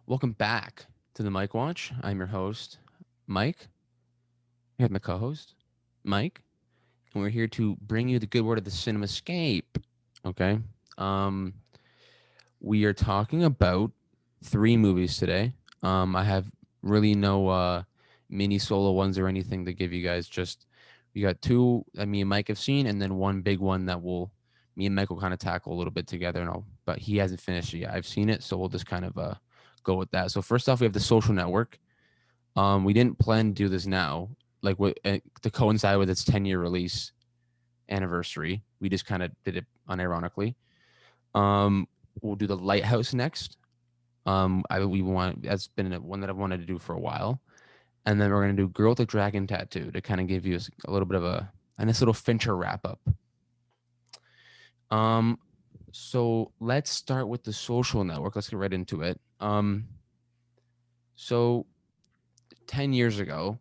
Welcome back to the Mike Watch. I'm your host, Mike. We have my co-host, Mike, and we're here to bring you the good word of the CinemaScape. Okay. Um, we are talking about three movies today. I have really no mini solo ones or anything to give you guys. Just we got two that me and Mike have seen, and then one big one that will me and Mike will kind of tackle a little bit together. But he hasn't finished it yet. I've seen it, so we'll just kind of go with that. So first off, we have The Social Network. We didn't plan to do this now, like to coincide with its 10-year release anniversary. We just kind of did it unironically. Um, we'll do The Lighthouse next. We want that's been one that I've wanted to do for a while, and then we're gonna do Girl with the Dragon Tattoo to kind of give you a little bit of a nice little Fincher wrap up. Um, so let's start with The Social Network. Let's get right into it. So 10 years ago,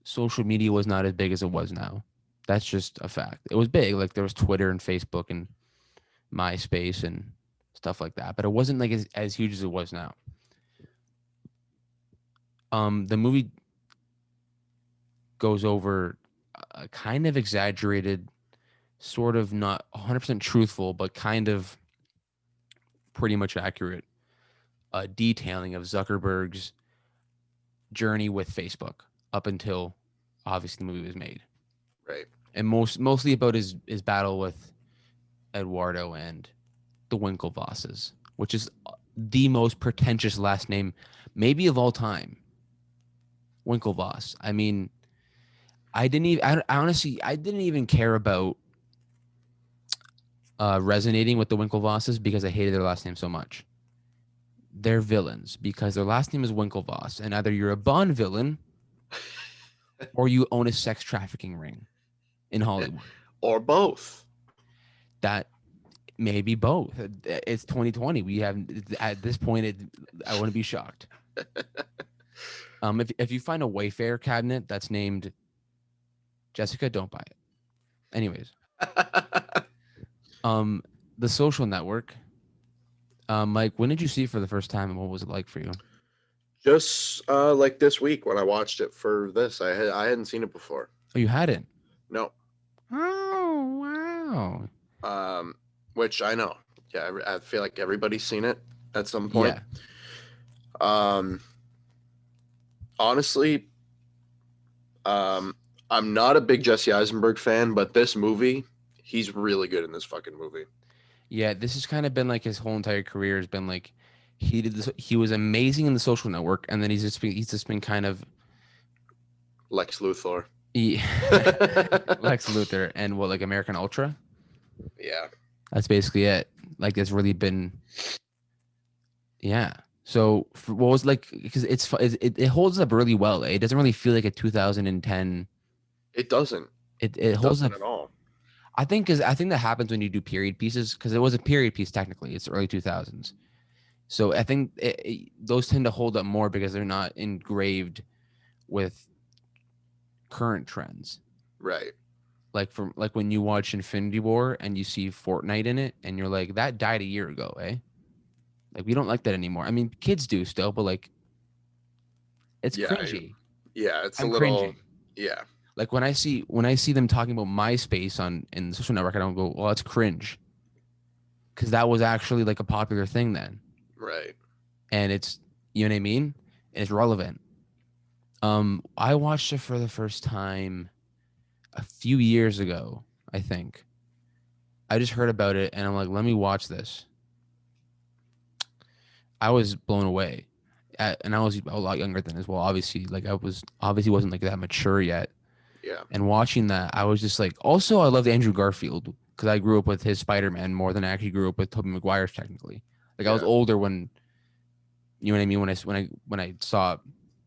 social media was not as big as it was now. That's just a fact. It was big, like there was Twitter and Facebook and MySpace and stuff like that, but it wasn't like as huge as it was now. The movie goes over a kind of exaggerated, sort of not 100% truthful, but kind of pretty much accurate detailing of Zuckerberg's journey with Facebook up until obviously the movie was made, Right. and mostly about his battle with Eduardo and the Winklevosses, which is the most pretentious last name maybe of all time. Winklevoss. I mean, I honestly, I didn't even care about resonating with the Winklevosses because I hated their last name so much. They're villains because their last name is Winklevoss, and either you're a Bond villain or you own a sex trafficking ring in Hollywood. Or both. That maybe both. It's 2020. We have at this point. I wouldn't be shocked. If you find a Wayfair cabinet that's named Jessica, don't buy it. Anyways, um, The Social Network. Mike, when did you see it for the first time, and what was it like for you? Just like this week when I watched it for this, I hadn't seen it before. Oh, you hadn't. No. Oh wow. Um, which I know. Yeah, I feel like everybody's seen it at some point. Yeah. Um, honestly, um, I'm not a big Jesse Eisenberg fan, but this movie, he's really good in this fucking movie. Yeah. This has kind of been like his whole entire career has been like he did this. He was amazing in The Social Network, and then he's just been kind of Lex Luthor. he, Lex Luthor and what like American Ultra. Yeah. That's basically it. Like it's really been yeah. So what was like because it holds up really well. Eh? It doesn't really feel like a 2010. It doesn't. It It holds doesn't up. at all. I think that happens when you do period pieces because it was a period piece technically. It's early 2000s. So I think those tend to hold up more because they're not engraved with current trends. Right. Like from like when you watch Infinity War and you see Fortnite in it and you're like that died a year ago, eh? Like we don't like that anymore. I mean, kids do still, but like it's Yeah. cringy. Yeah. It's a I'm little. cringing. Yeah. Like when I see them talking about MySpace on in the social network, I don't go, well, that's cringe, because that was actually like a popular thing then, Right. and it's you know what I mean, and it's relevant. I watched it for the first time a few years ago, I think. I just heard about it and I'm like, let me watch this. I was blown away. And I was a lot younger then as well. Obviously, like I was obviously wasn't like that mature yet. Yeah. And watching that, I was just like, also, I loved Andrew Garfield because I grew up with his Spider Man more than I actually grew up with Tobey Maguire's technically. Like I was Yeah. older when you know what I mean when I saw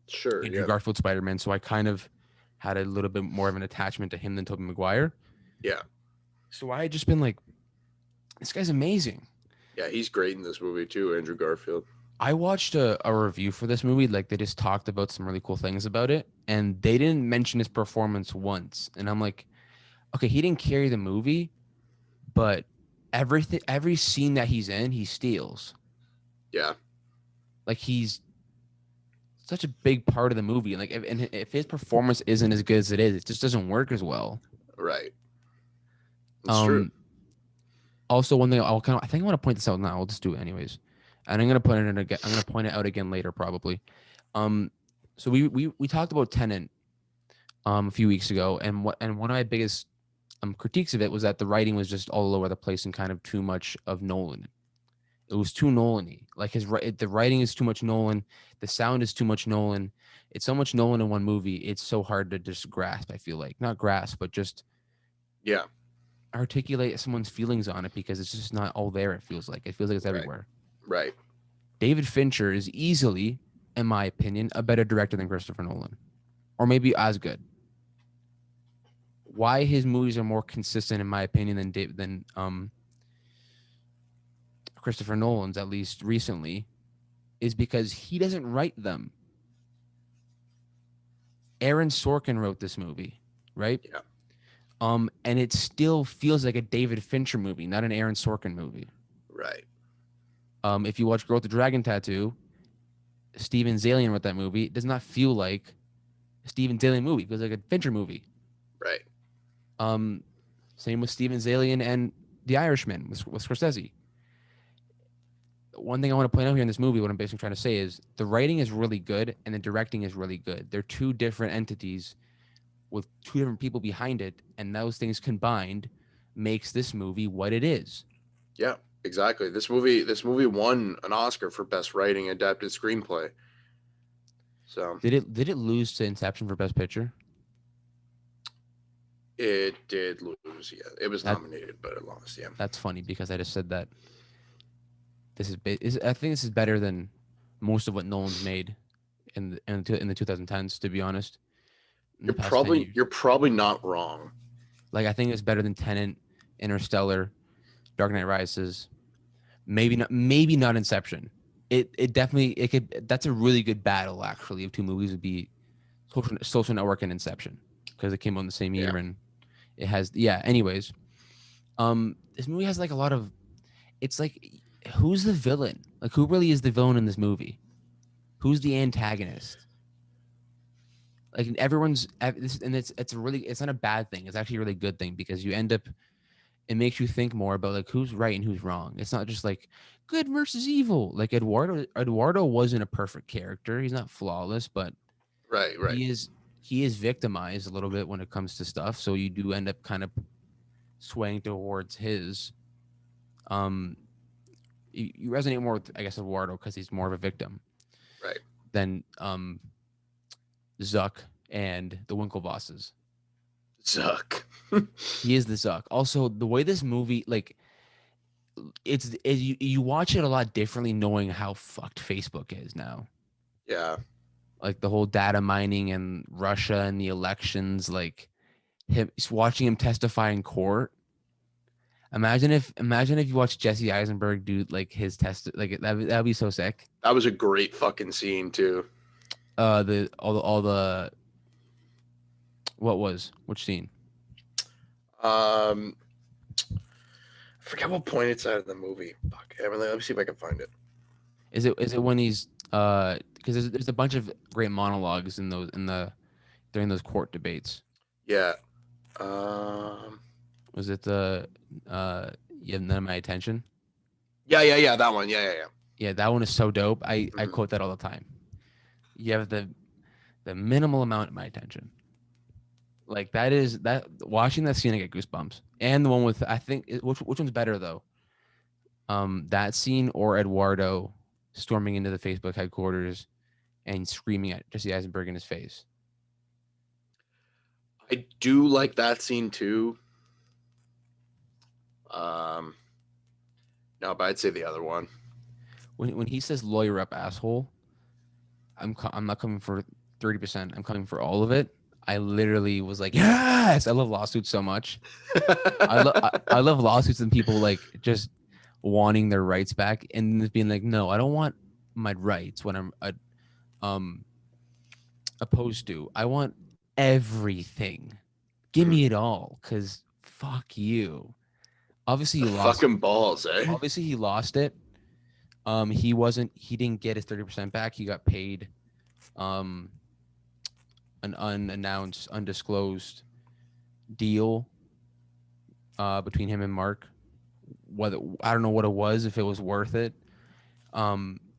Sure. Andrew Yeah. Garfield Spider Man, so I kind of had a little bit more of an attachment to him than Tobey Maguire. Yeah. So I had just been like, this guy's amazing. Yeah. He's great in this movie too, Andrew Garfield. I watched a review for this movie. Like they just talked about some really cool things about it, and they didn't mention his performance once. And I'm like, okay, he didn't carry the movie, but every scene that he's in, he steals. Yeah. Like he's such a big part of the movie. And like if his performance isn't as good as it is, it just doesn't work as well. Right. It's true. Um Also, one thing I think I want to point this out now. I'll just do it anyways, and I'm gonna put it in again. I'm gonna point it out again later probably. Um so we talked about Tenet a few weeks ago, and one of my biggest critiques of it was that the writing was just all over the place and kind of too much of Nolan. It was too Nolan-y. Like the writing is too much Nolan, the sound is too much Nolan. It's so much Nolan in one movie. It's so hard to just grasp. I feel like not grasp, but just Yeah. articulate someone's feelings on it because it's just not all there. It feels like it's Right. everywhere. Right. David Fincher is easily, in my opinion, a better director than Christopher Nolan, or maybe as good. Why his movies are more consistent, in my opinion, than Christopher Nolan's, at least recently, is because he doesn't write them. Aaron Sorkin wrote this movie, right? Yeah. And it still feels like a David Fincher movie, not an Aaron Sorkin movie. Right. If you watch Girl with the Dragon Tattoo, Steven Zalian wrote that movie. It does not feel like a Steven Zalian movie. It feels like a Fincher movie. Right. Um, Same with Steven Zalian and The Irishman with Scorsese. One thing I want to point out here in this movie, what I'm basically trying to say is the writing is really good and the directing is really good. They're two different entities with two different people behind it, and those things combined makes this movie what it is. Yeah. Exactly. This movie won an Oscar for best writing adapted screenplay. So Did it lose to Inception for Best Picture? it did lose. Yeah. It was That nominated, but it lost. Yeah. that's funny because I just said that I think this is better than most of what Nolan's made in the 2010s. To be honest, in You're the past 10 probably years, you're probably not wrong. like I think it's better than Tenet, Interstellar, Dark Knight Rises. Maybe not Inception. It definitely it could. That's a really good battle actually. Of two movies would be Social Network and Inception because it came out in the same Yeah. year and it has yeah. Anyways, this movie has like a lot of. It's like who's the villain? Like who really is the villain in this movie? Who's the antagonist? Like everyone's and it's not a bad thing. It's actually a really good thing because you end up it makes you think more about like who's right and who's wrong. It's not just like good versus evil. Like Eduardo wasn't a perfect character. He's not flawless, but Right. Right. he is victimized a little bit when it comes to stuff. So you do end up kind of swaying towards his um you resonate more with I guess Eduardo because he's more of a victim Right. than Zuck and the Winklevosses. Zuck. He is the Zuck. Also, the way this movie like you watch it a lot differently knowing how fucked Facebook is now. Yeah. Like the whole data mining and Russia and the elections, like him watching him testify in court. Imagine if you watch Jesse Eisenberg do like his test like that'd be so sick. That was a great fucking scene too. The all the what was which scene? Um, I forget what point it's at in the movie. Fuck. Let me see if I can find it. Is it when he's because there's a bunch of great monologues in those during those court debates. Yeah. Um. Was it the you have none of my attention? Yeah. Yeah. Yeah. That one. Yeah. Yeah. Yeah. Yeah, that one is so dope. I Mhm. quote that all the time. You have the minimal amount of my attention. Like that is that watching that scene I get goosebumps. And the one with I think which one's better though? That scene or Eduardo storming into the Facebook headquarters and screaming at Jesse Eisenberg in his face. I do like that scene too. Um. No, but I'd say the other one. When he says lawyer up asshole, I'm not coming for 30%. I'm coming for all of it. I literally was like, yes, I love lawsuits so much. I love lawsuits and people like just wanting their rights back and just being like, no, I don't want my rights when I'm um opposed to. I want everything. Give Mhm. me it all, cause fuck you. Obviously The he lost. fucking balls, eh? Obviously he lost it. He didn't get his 30% back. He got paid um an unannounced, undisclosed deal between him and Mark. Whether I don't know what it was, if it was worth it.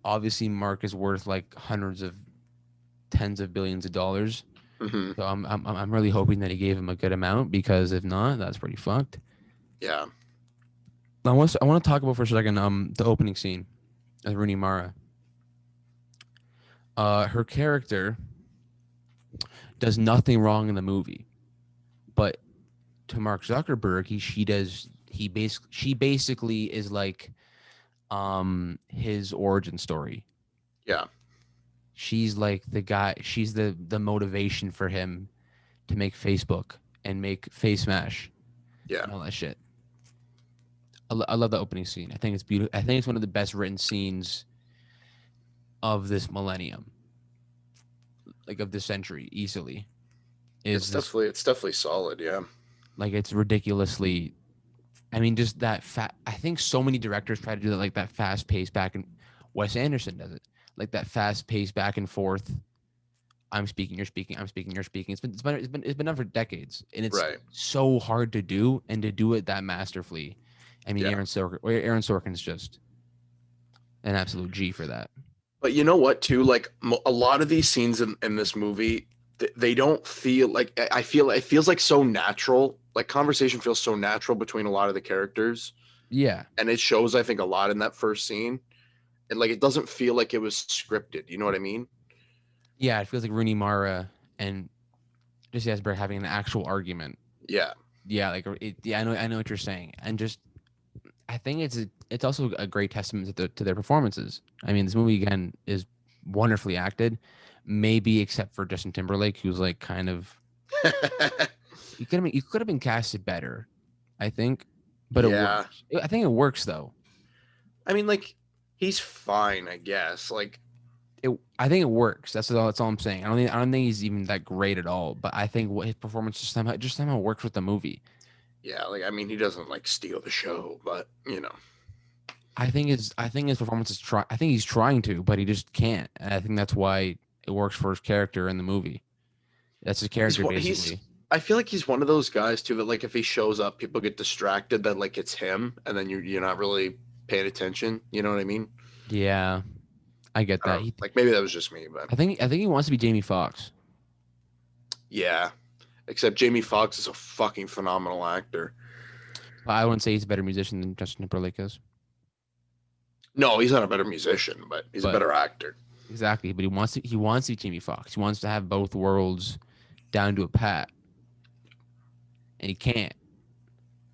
Obviously Mark is worth like hundreds of tens of billions of dollars. Hmm. So I'm really hoping that he gave him a good amount, because if not, that's pretty fucked. Yeah. I want to talk about for a second the opening scene of Rooney Mara. Her character does nothing wrong in the movie, but to Mark Zuckerberg, she basically is like his origin story. Yeah. She's like the guy. She's the motivation for him to make Facebook and make Face Smash Yeah. and all that shit. I love the opening scene. I think it's beautiful. I think it's one of the best written scenes of this millennium, like of this century, easily. Is this It's definitely solid. Yeah. like it's ridiculously? I mean, just that fat. I think so many directors try to do that, like that fast pace back and Wes Anderson does it, like that fast pace back and forth. I'm speaking, you're speaking, I'm speaking, you're speaking. It's been done for decades, and it's Right. so hard to do, and to do it that masterfully. I mean, Yeah. Aaron Sorkin's just an absolute G for that. But you know what, too? Like a lot of these scenes in this movie, they don't feel like, I feel it feels like so natural. Like conversation feels so natural between a lot of the characters, Yeah, and it shows, I think, a lot in that first scene. And like it doesn't feel like it was scripted. You know what I mean? yeah. It feels like Rooney Mara and Jesse Eisenberg having an actual argument. Yeah. Yeah, like yeah, I know what you're saying, and just I think it's also a great testament to their performances. I mean, this movie again is wonderfully acted, maybe except for Justin Timberlake, who's like kind of you could have been casted better, I think, but it Yeah. works. I think it works though. I mean, like he's fine, I guess. Like I think it works. That's all I'm saying. I don't think he's even that great at all, but I think what his performance just somehow works with the movie. yeah, like I mean, he doesn't like steal the show, but you know. I think his performance is try. I think he's trying to, but he just can't. And I think that's why it works for his character in the movie. That's his character He's basically. I feel like he's one of those guys too that like if he shows up, people get distracted that like it's him, and then you're not really paying attention. You know what I mean? Yeah, I get I that. don't like maybe that was just me, but I think he wants to be Jamie Foxx. yeah. Except Jamie Foxx is a fucking phenomenal actor. But I wouldn't say he's a better musician than Justin Timberlake is. No, he's not a better musician, but he's a But better actor. exactly, but he wants to be Jamie Foxx. He wants to have both worlds down to a pat, and he can't.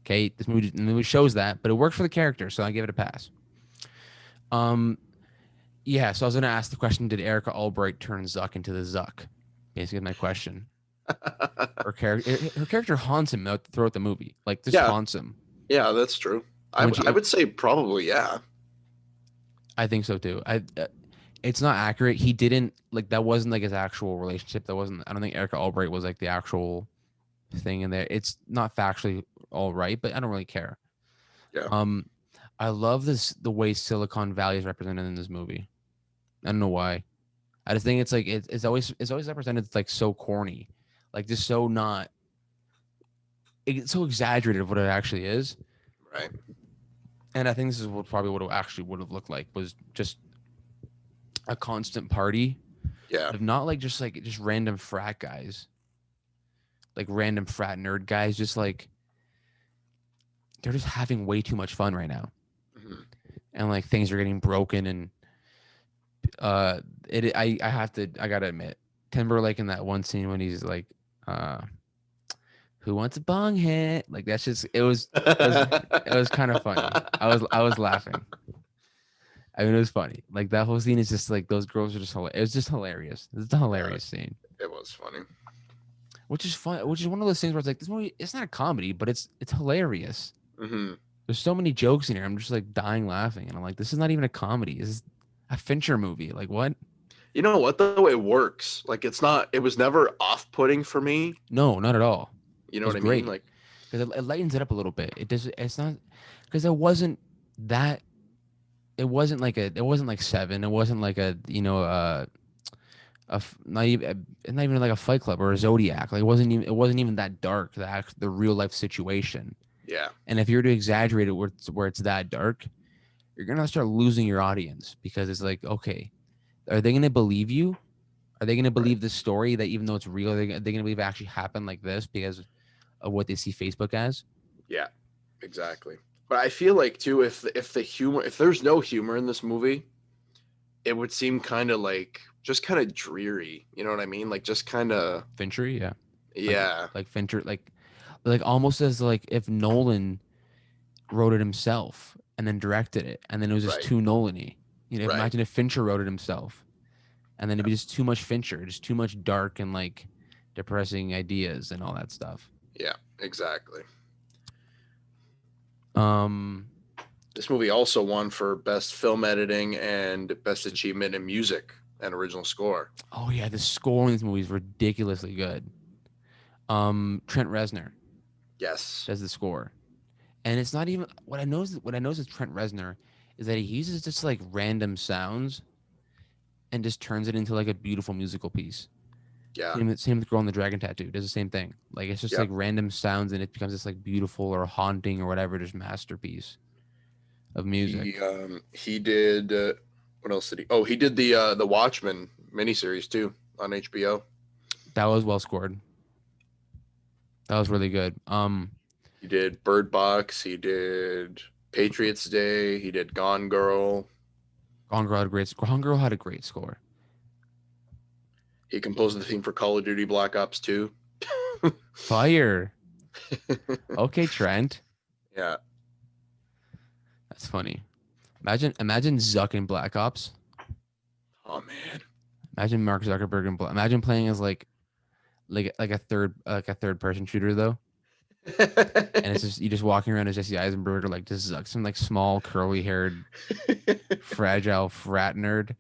Okay, the movie shows that, but it works for the character, so I give it a pass. Um, yeah. So I was gonna ask the question: did Erica Albright turn Zuck into the Zuck? Basically, my question. Her character haunts him throughout the movie. Like this Yeah, haunts him. yeah, that's true. And when I would say probably yeah. I think so too. It's not accurate. He didn't like that. Wasn't like his actual relationship. That wasn't. I don't think Erica Albright was like the actual thing in there. It's not factually all right, but I don't really care. Yeah. Um, I love the way Silicon Valley is represented in this movie. I don't know why. I just think it's like it's always represented like so corny, like just so not. It's so exaggerated of what it actually is. Right. And I think this is probably what it actually would have looked like, was just a constant party Yeah. of not like just random frat guys, like random frat nerd guys, just like they're just having way too much fun right now, Mhm. and like things are getting broken, and I gotta admit, Timberlake in that one scene when he's like, uh, who wants a bong hit? Like that's just it was kind of funny. I was laughing. I mean, it was funny. Like that whole scene is just like those girls are just hilarious. It was just hilarious. It's a Yeah, hilarious scene, it was funny. which is fun. Which is one of those things where it's like this movie. It's not a comedy, but it's hilarious. Hmm. There's so many jokes in here. I'm just like dying laughing, and I'm like, this is not even a comedy. This is a Fincher movie. Like what? You know what though? It works. Like it's not. It was never off-putting for me. No, not at all. You It know was what I mean? great Like because it lightens it up a little bit. It does. It's not because it wasn't that. it wasn't like Seven. It wasn't like a not even like a Fight Club or a Zodiac. Like it wasn't even that dark. The real life situation. Yeah. And if you're to exaggerate it where it's that dark, you're gonna start losing your audience because it's like, okay, are they gonna believe you? Are they gonna Right. believe the story that even though it's real, are they gonna believe it actually happened like this because of what they see Facebook as? Yeah. Exactly. But I feel like too, if there's no humor in this movie, it would seem kind of like just kind of dreary. You know what I mean? Like just kind of Fincher, yeah, like yeah. Fincher, like almost as like if Nolan wrote it himself and then directed it, and then it was just Right. too Nolan-y. Right. Imagine if Fincher wrote it himself, and then it'd Yeah. be just too much Fincher, just too much dark and like depressing ideas and all that stuff. Yeah. Exactly. Um, This movie also won for best film editing and best achievement in music and original score. oh yeah, the score in this movie is ridiculously good. Trent Reznor Yes. does the score, and it's not even what I noticed. What I noticed with Trent Reznor is that he uses just like random sounds and just turns it into like a beautiful musical piece. Yeah. Same with Girl in the Dragon Tattoo does the same thing. Like it's just like Yep. random sounds and it becomes this like beautiful or haunting or whatever, just masterpiece of music. He did what else did he? Oh, he did the Watchmen miniseries too on HBO. That was well scored. That was really good. He did Bird Box. He did Patriots Day. He did Gone Girl. Gone Girl had a great score. He composed the theme for Call of Duty Black Ops 2. Fire. Okay, Trent. Yeah. That's funny. Imagine Zuck in Black Ops. Oh man. Imagine Mark Zuckerberg in Black. Imagine playing as like a third person shooter though. And it's just you just walking around as Jesse Eisenberg or like just Zuck, some like small curly haired fragile frat nerd.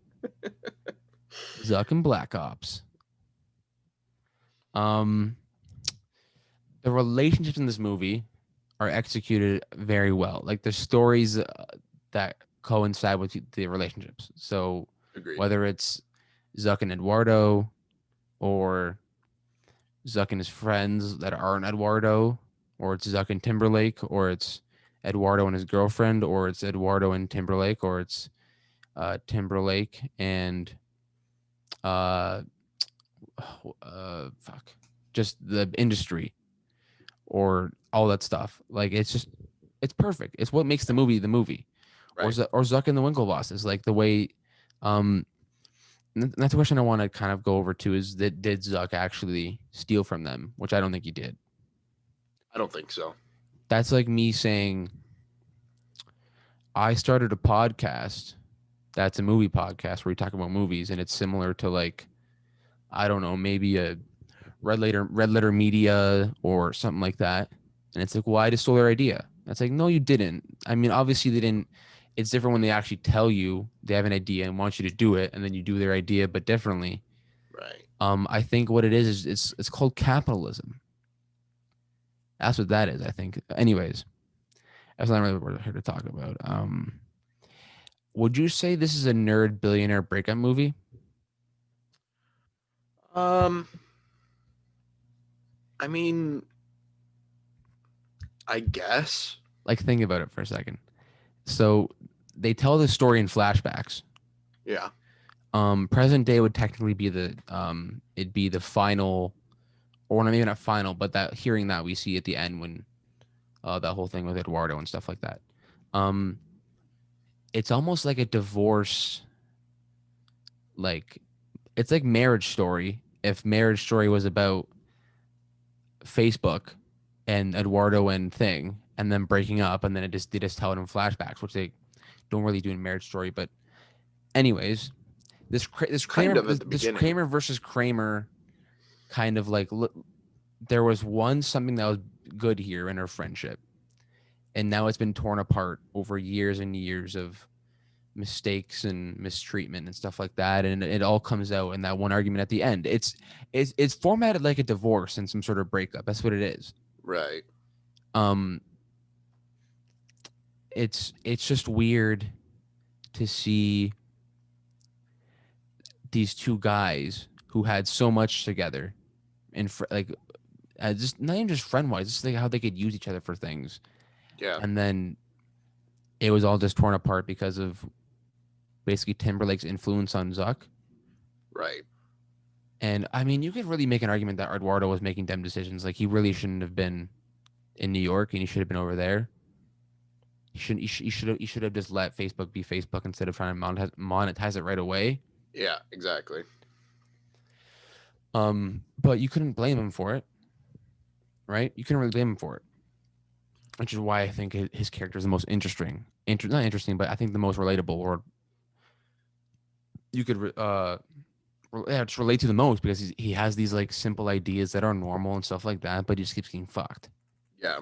Zuck and Black Ops. Um, the relationships in this movie are executed very well. Like the stories that coincide with the relationships. So Agreed. whether it's Zuck and Eduardo, or Zuck and his friends that aren't Eduardo, or it's Zuck and Timberlake, or it's Eduardo and his girlfriend, or it's Eduardo and Timberlake, or it's Timberlake and uh, fuck, just the industry or all that stuff. Like it's perfect. It's what makes the movie. Right. Or Zuck and the Winklevoss is like the way. Um, that's the question I want to kind of go over to is that did Zuck actually steal from them? Which I don't think he did. I don't think so. That's like me saying I started a podcast that's a movie podcast where we talk about movies, and it's similar to like I don't know, maybe a Red Letter Media or something like that. And it's like, well, I just stole their idea. It's like, no, you didn't. I mean, obviously they didn't. It's different when they actually tell you they have an idea and want you to do it, and then you do their idea, but differently. Right. I think what it is it's called capitalism. That's what that is. I think. Anyways, that's not really what we're here to talk about. Would you say this is a nerd billionaire breakup movie? Um I mean, I guess. Like, think about it for a second. So they tell the story in flashbacks. Yeah. Present day would technically be it'd be the final, or not even a final, but that hearing that we see at the end when that whole thing with Eduardo and stuff like that. Um, it's almost like a divorce, like it's like Marriage Story. If Marriage Story was about Facebook and Eduardo and thing, and then breaking up, and then they just tell it in flashbacks, which they don't really do in Marriage Story. But anyways, Kind of at the This beginning. Kramer versus Kramer kind of like there was something that was good here in our friendship, and now it's been torn apart over years and years of mistakes and mistreatment and stuff like that, and it all comes out in that one argument at the end. It's formatted like a divorce and some sort of breakup. That's what it is. Right. Um, it's just weird to see these two guys who had so much together and like just not even just friend wise, just like how they could use each other for things, Yeah. and then it was all just torn apart because of basically Timberlake's influence on Zuck. Right. And I mean, you could really make an argument that Eduardo was making dumb decisions. Like he really shouldn't have been in New York, and he should have been over there. He shouldn't. He should have just let Facebook be Facebook instead of trying to monetize it right away. Yeah. Exactly. But you couldn't blame him for it, right? You couldn't really blame him for it, which is why I think his character is the most interesting. Not interesting, but I think the most relatable, or you could just relate to the most because he has these like simple ideas that are normal and stuff like that, but he just keeps getting fucked. Yeah.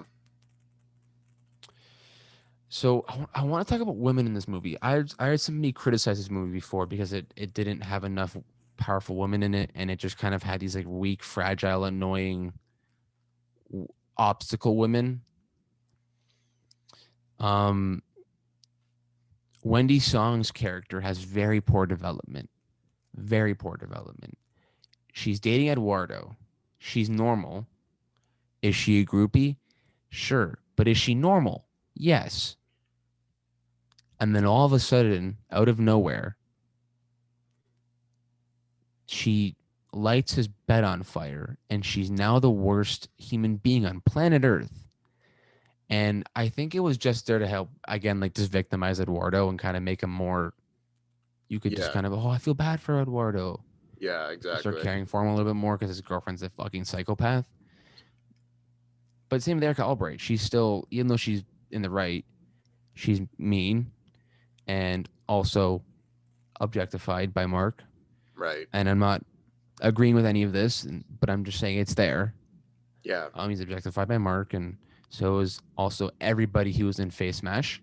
So I want to talk about women in this movie. I heard somebody criticize this movie before because it didn't have enough powerful women in it, and it just kind of had these like weak, fragile, annoying obstacle women. Um, Wendy Song's character has very poor development. Very poor development. She's dating Eduardo. She's normal. Is she a groupie? Sure. But is she normal? Yes. And then all of a sudden, out of nowhere, she lights his bed on fire, and she's now the worst human being on planet Earth. And I think it was just there to help, again, like just victimize Eduardo and kind of make him more. You could just Yeah. kind of, oh, I feel bad for Eduardo. Yeah. Start Exactly. caring for him a little bit more because his girlfriend's a fucking psychopath. But same with Erica Albright. She's still, even though she's in the right, she's mean and also objectified by Mark. Right. And I'm not agreeing with any of this, but I'm just saying it's there. Yeah. He's objectified by Mark, and so is also everybody who was in Face Smash.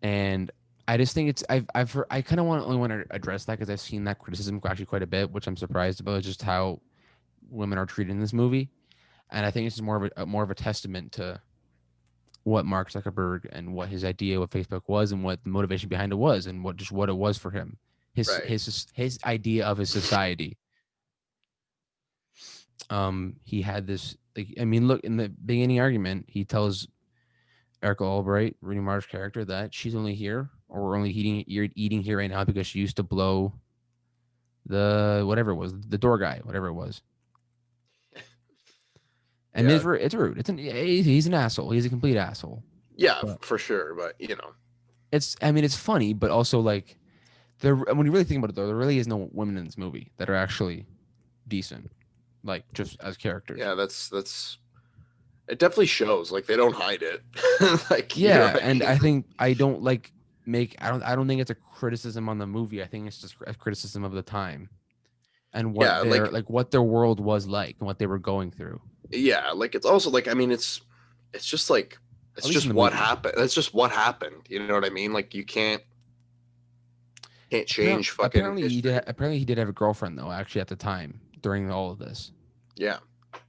And I just think it's I've heard, I kind of only want to address that because I've seen that criticism actually quite a bit, which I'm surprised about, just how women are treated in this movie. And I think it's more of a testament to what Mark Zuckerberg and what his idea of Facebook was and what the motivation behind it was and what it was for him. Right. His idea of his society. He had this like I mean, look in the beginning argument, he tells Erica Albright, Rooney Mara's character, that she's only here or we're only eating here right now because she used to blow the whatever it was, the door guy, whatever it was. I mean, Yeah. it's rude. He's an asshole. He's a complete asshole. Yeah. But For sure. But it's funny, but also like when you really think about it, though, there really is no women in this movie that are actually decent, like just as characters. yeah. That's. It definitely shows. Like they don't hide it. Like you know Yeah, what I and mean. I think I don't like I don't think it's a criticism on the movie. I think it's just a criticism of the time and Yeah. Like what their world was like and what they were going through. yeah. Like it's also like I mean it's just like At it's least in just the what movie. happened. That's just what happened. You know what I mean? Like you can't change fucking history. Apparently he did have a girlfriend though. Actually, at the time during all of this, Yeah.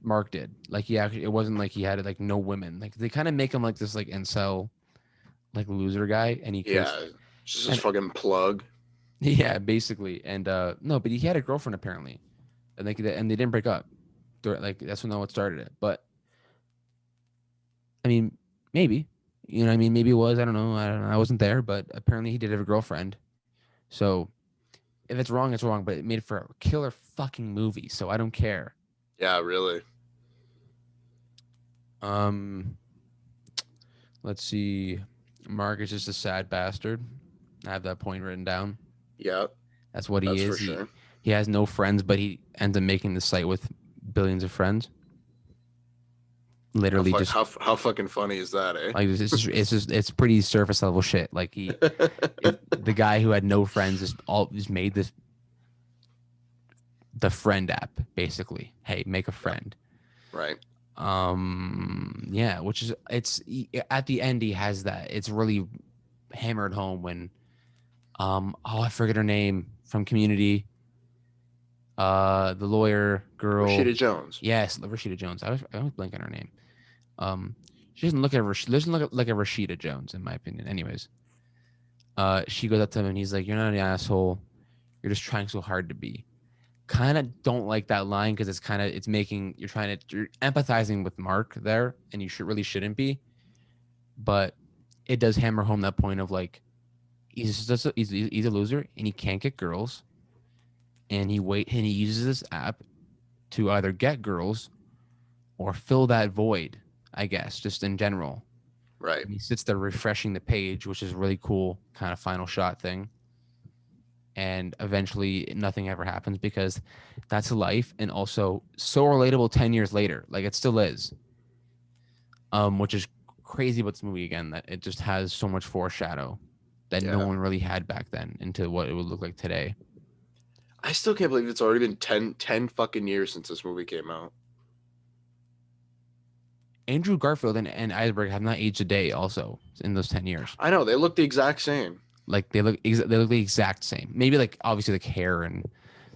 Mark did. Like he actually, it wasn't like he had like no women. Like they kind of make him like this like incel, like loser guy, and he creates Yeah. Just this and fucking plug. yeah, basically. And no, but he had a girlfriend apparently, and they didn't break up. Like that's when what started it. But I mean, maybe you know, what I mean, maybe it was. I don't know. I don't know. I wasn't there, but apparently he did have a girlfriend. So if it's wrong, it's wrong. But it made for a killer fucking movie, so I don't care. Yeah, really. Um, let's see. Mark is just a sad bastard. I have that point written down. Yeah, That's what he that's for is. sure. He has no friends, but he ends up making the site with billions of friends. Literally, just How fucking funny is that, eh? like it's pretty surface level shit. Like the guy who had no friends just made the friend app basically. Hey, make a friend. Right. Yeah, which is at the end he has that. It's really hammered home when I forget her name from Community. The lawyer girl. Rashida Jones. Yes, Rashida Jones. I was blanking on her name. She doesn't look like a Rashida Jones in my opinion. Anyways, She goes up to him and he's like, "You're not an asshole. You're just trying so hard to be." Kind of don't like that line because it's making you're empathizing with Mark there, and you shouldn't be. But it does hammer home that point of like he's a loser and he can't get girls, and he uses this app to either get girls or fill that void, I guess, just in general. Right. And he sits there refreshing the page, which is a really cool kind of final shot thing. And eventually nothing ever happens because that's life, and also so relatable 10 years later. Like it still is. Which is crazy about this movie again, that it just has so much foreshadow that no Yeah. one really had back then into what it would look like today. I still can't believe it's already been 10 fucking years since this movie came out. Andrew Garfield and Iceberg have not aged a day also in those 10 years. I know, they look the exact same. Like they look the exact same. Maybe like obviously like hair and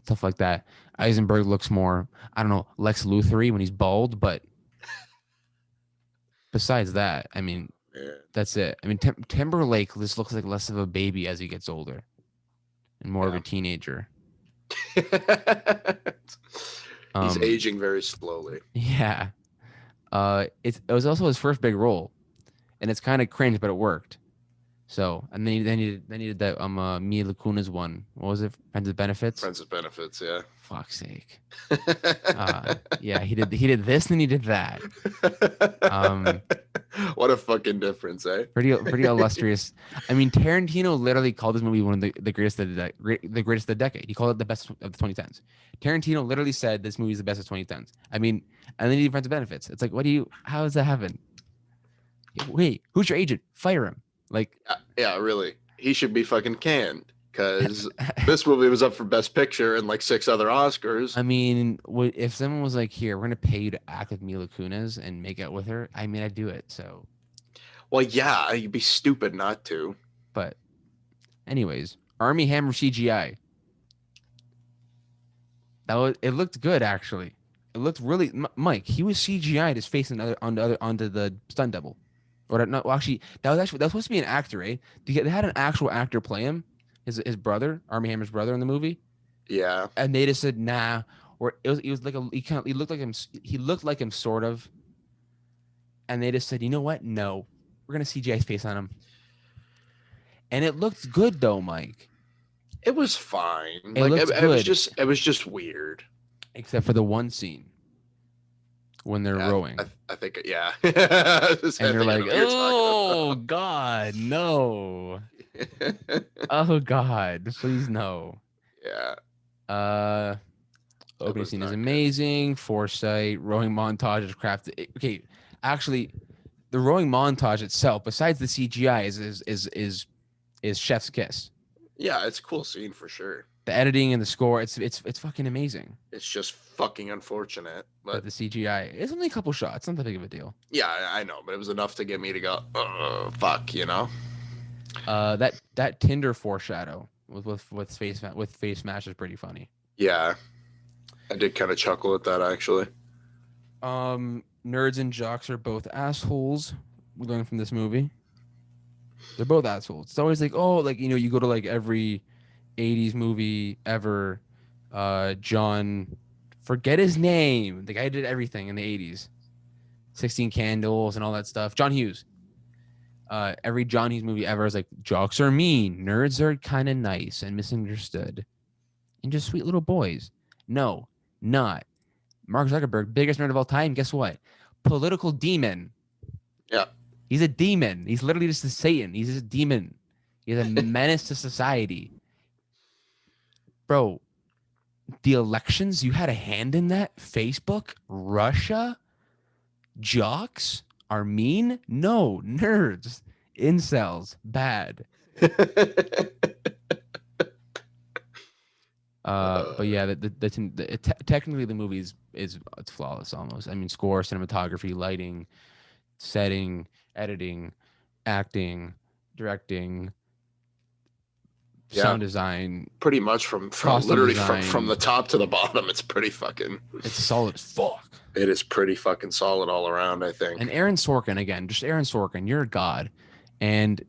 stuff like that. Eisenberg looks more, I don't know, Lex Luthor when he's bald, but besides that, I mean, Yeah. that's it. I mean, Timberlake just looks like less of a baby as he gets older and more of a teenager. He's aging very slowly. Yeah. It was also his first big role, and it's kind of cringe, but it worked. So, and then he did that Mila Kunis one. What was it? Friends with Benefits. Friends with Benefits, yeah. Fuck's sake. Yeah, he did this, and then he did that. What a fucking difference, eh? Pretty illustrious. I mean, Tarantino literally called this movie one of the greatest of the greatest of the decade. He called it the best of the 2010s. Tarantino literally said this movie is the best of 2010s. I mean, and then he did Friends with Benefits. It's like, how does that happen? Wait, who's your agent? Fire him. Like, yeah, really. He should be fucking canned because this movie was up for Best Picture and like 6 other Oscars. I mean, if someone was like, "Here, we're gonna pay you to act with Mila Kunis and make out with her," I mean, I'd do it. So, well, yeah, you'd be stupid not to. But, anyways, Army Hammer CGI. It looked good actually. It looked really Mike. He was CGI'd his face onto the stunt double. Or no, well, actually, that was supposed to be an actor, eh? They had an actual actor play him, his brother, Army Hammer's brother in the movie. Yeah. And they just said nah. Or it was like he looked like him sort of. And they just said, you know what? No, we're gonna CGI his face on him. And it looked good though, Mike. It was fine. It was just weird. Except for the one scene when they're rowing. I think, yeah. And you're like, oh, God, no. Oh, God, please, no. Yeah. Opening scene is amazing. Good. Foresight, rowing montage is crafted. Okay, actually, the rowing montage itself, besides the CGI, is chef's kiss. Yeah, it's a cool scene for sure. The editing and the score, it's fucking amazing. It's just fucking unfortunate, but the CGI, it's only a couple shots, not that big of a deal. Yeah, I know, but it was enough to get me to go, fuck, you know. That Tinder foreshadow with face smash is pretty funny. Yeah, I did kind of chuckle at that actually. Nerds and jocks are both assholes. We learned from this movie. They're both assholes. It's always like, oh, like, you know, you go to like every 80s movie ever. John, forget his name. The guy who did everything in the 80s. 16 Candles and all that stuff. John Hughes. Every John Hughes movie ever is like, jocks are mean. Nerds are kind of nice and misunderstood. And just sweet little boys. No, not. Mark Zuckerberg, biggest nerd of all time. Guess what? Political demon. Yeah. He's a demon. He's literally just a Satan. He's just a demon. He's a menace to society. Bro, the elections, you had a hand in that? Facebook? Russia? Jocks are mean? No, nerds. Incels. Bad. But yeah, technically the movie it's flawless almost. I mean, score, cinematography, lighting, setting, editing, acting, directing, sound design, pretty much from literally from the top to the bottom. It's pretty fucking. It's solid as fuck. It is pretty fucking solid all around, I think. And Aaron Sorkin again, just Aaron Sorkin, you're a god, and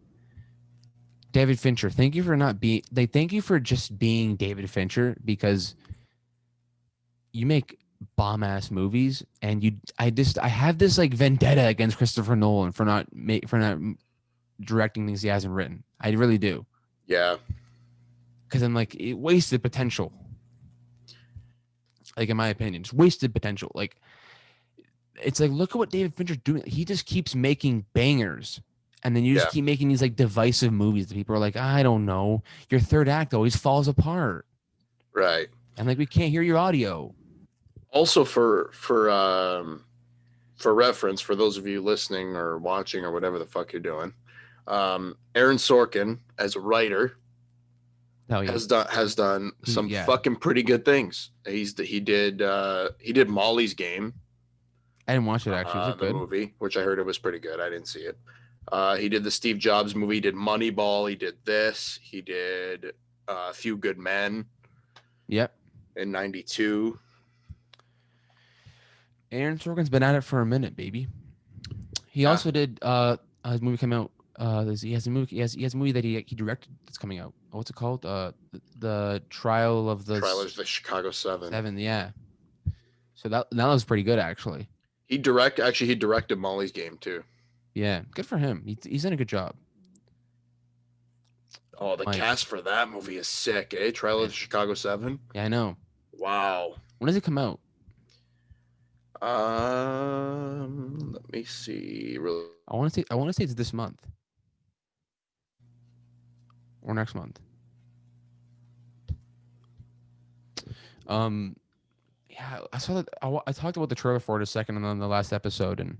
David Fincher, thank you for not being. Thank you for just being David Fincher because you make bomb ass movies, and I have this like vendetta against Christopher Nolan for not directing things he hasn't written. I really do Yeah. because I'm like it wasted potential. Like in my opinion, it's wasted potential. Like it's like look at what David Fincher's doing. He just keeps making bangers. And then you just Yeah. keep making these like divisive movies that people are like, I don't know. Your third act always falls apart. Right. And like we can't hear your audio. Also for reference, for those of you listening or watching or whatever the fuck you're doing, Aaron Sorkin as a writer Hell yeah. has done some Yeah. fucking pretty good things. He did Molly's Game, I didn't watch it actually. Was it the good? movie, which I heard it was pretty good. I didn't see it. He did the Steve Jobs movie. He did Moneyball. He did this. He did A Few Good Men Yep. in '92. Aaron Sorkin's been at it for a minute, baby. He Yeah. also did his movie came out. He has a movie. He has a movie that he directed that's coming out. What's it called? The Trial of the Trailers, the Chicago Seven. Seven. Yeah. So that was pretty good actually. He directed Molly's Game too. Yeah, good for him. He's done a good job. Oh, the Mike. cast for that movie is sick, eh? Trial of the Chicago Seven. Yeah, I know. Wow. When does it come out? Let me see. I want to say it's this month or next month. Yeah, I saw that. I talked about the trailer for it a second on the last episode, and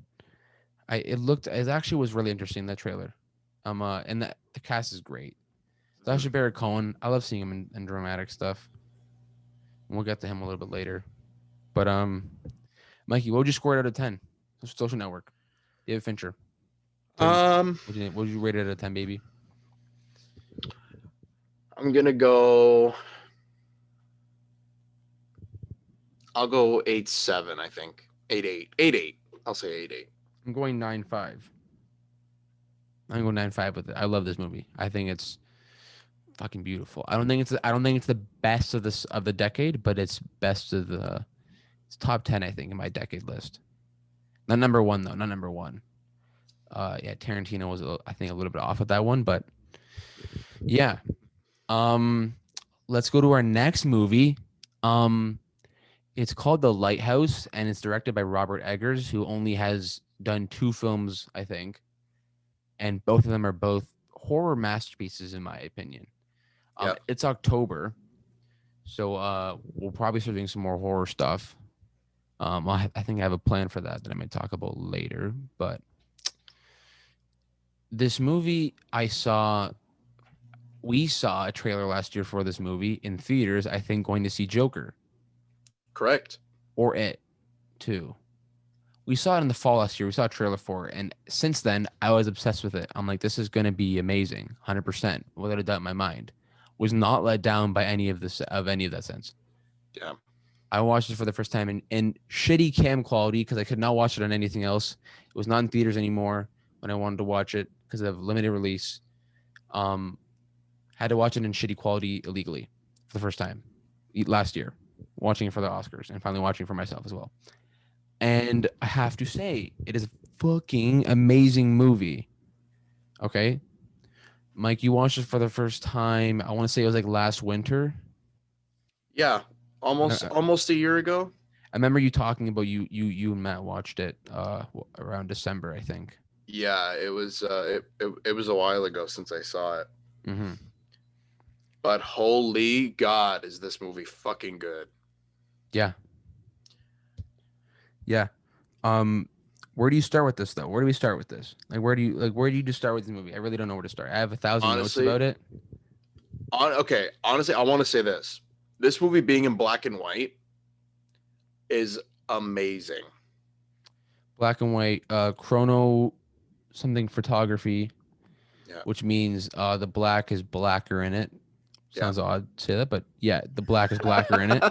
it actually was really interesting, that trailer. And the cast is great. Sacha Baron Cohen, I love seeing him in dramatic stuff. And we'll get to him a little bit later. But Mikey, what would you score it out of 10? Social Network, David Fincher. What would you rate it out of 10, baby? I'm gonna go. I'll go 8.7. I think 8.8. 8.8. I'll say 8.8. I'm going 9.5. I'm going 9.5 with it. I love this movie. I think it's fucking beautiful. I don't think it's the best of the decade, but it's best of the. It's top 10, I think, in my decade list. Not number one though. Not number one. Yeah, Tarantino was I think a little bit off with that one, but yeah. Let's go to our next movie. It's called The Lighthouse, and it's directed by Robert Eggers, who only has done 2 films, I think, and both of them are both horror masterpieces in my opinion. Yep. It's October, so we'll probably start doing some more horror stuff. I think I have a plan for that I might talk about later. But this movie, we saw a trailer last year for this movie in theaters. I think going to see Joker. Correct. Or It, too. We saw it in the fall last year. We saw a trailer for it, and since then, I was obsessed with it. I'm like, this is going to be amazing, 100%, without a doubt in my mind. Was not let down by any of that sense. Yeah. I watched it for the first time in shitty cam quality because I could not watch it on anything else. It was not in theaters anymore when I wanted to watch it because of limited release. Had to watch it in shitty quality illegally for the first time last year, watching it for the Oscars and finally watching it for myself as well. And I have to say, it is a fucking amazing movie. Okay? Mike, you watched it for the first time, I want to say it was like last winter. Yeah. Almost a year ago. I remember you talking about you and Matt watched it around December, I think. Yeah, it was it was a while ago since I saw it. Mm-hmm. But holy God, is this movie fucking good? Yeah. Yeah. Where do you start with this though? Where do we start with this? Where do you just start with the movie? I really don't know where to start. I have 1,000 notes about it. Okay, honestly, I want to say this. This movie being in black and white is amazing. Black and white, chrono something photography, Yeah. which means the black is blacker in it. Sounds odd to say that, but yeah, the black is blacker in it.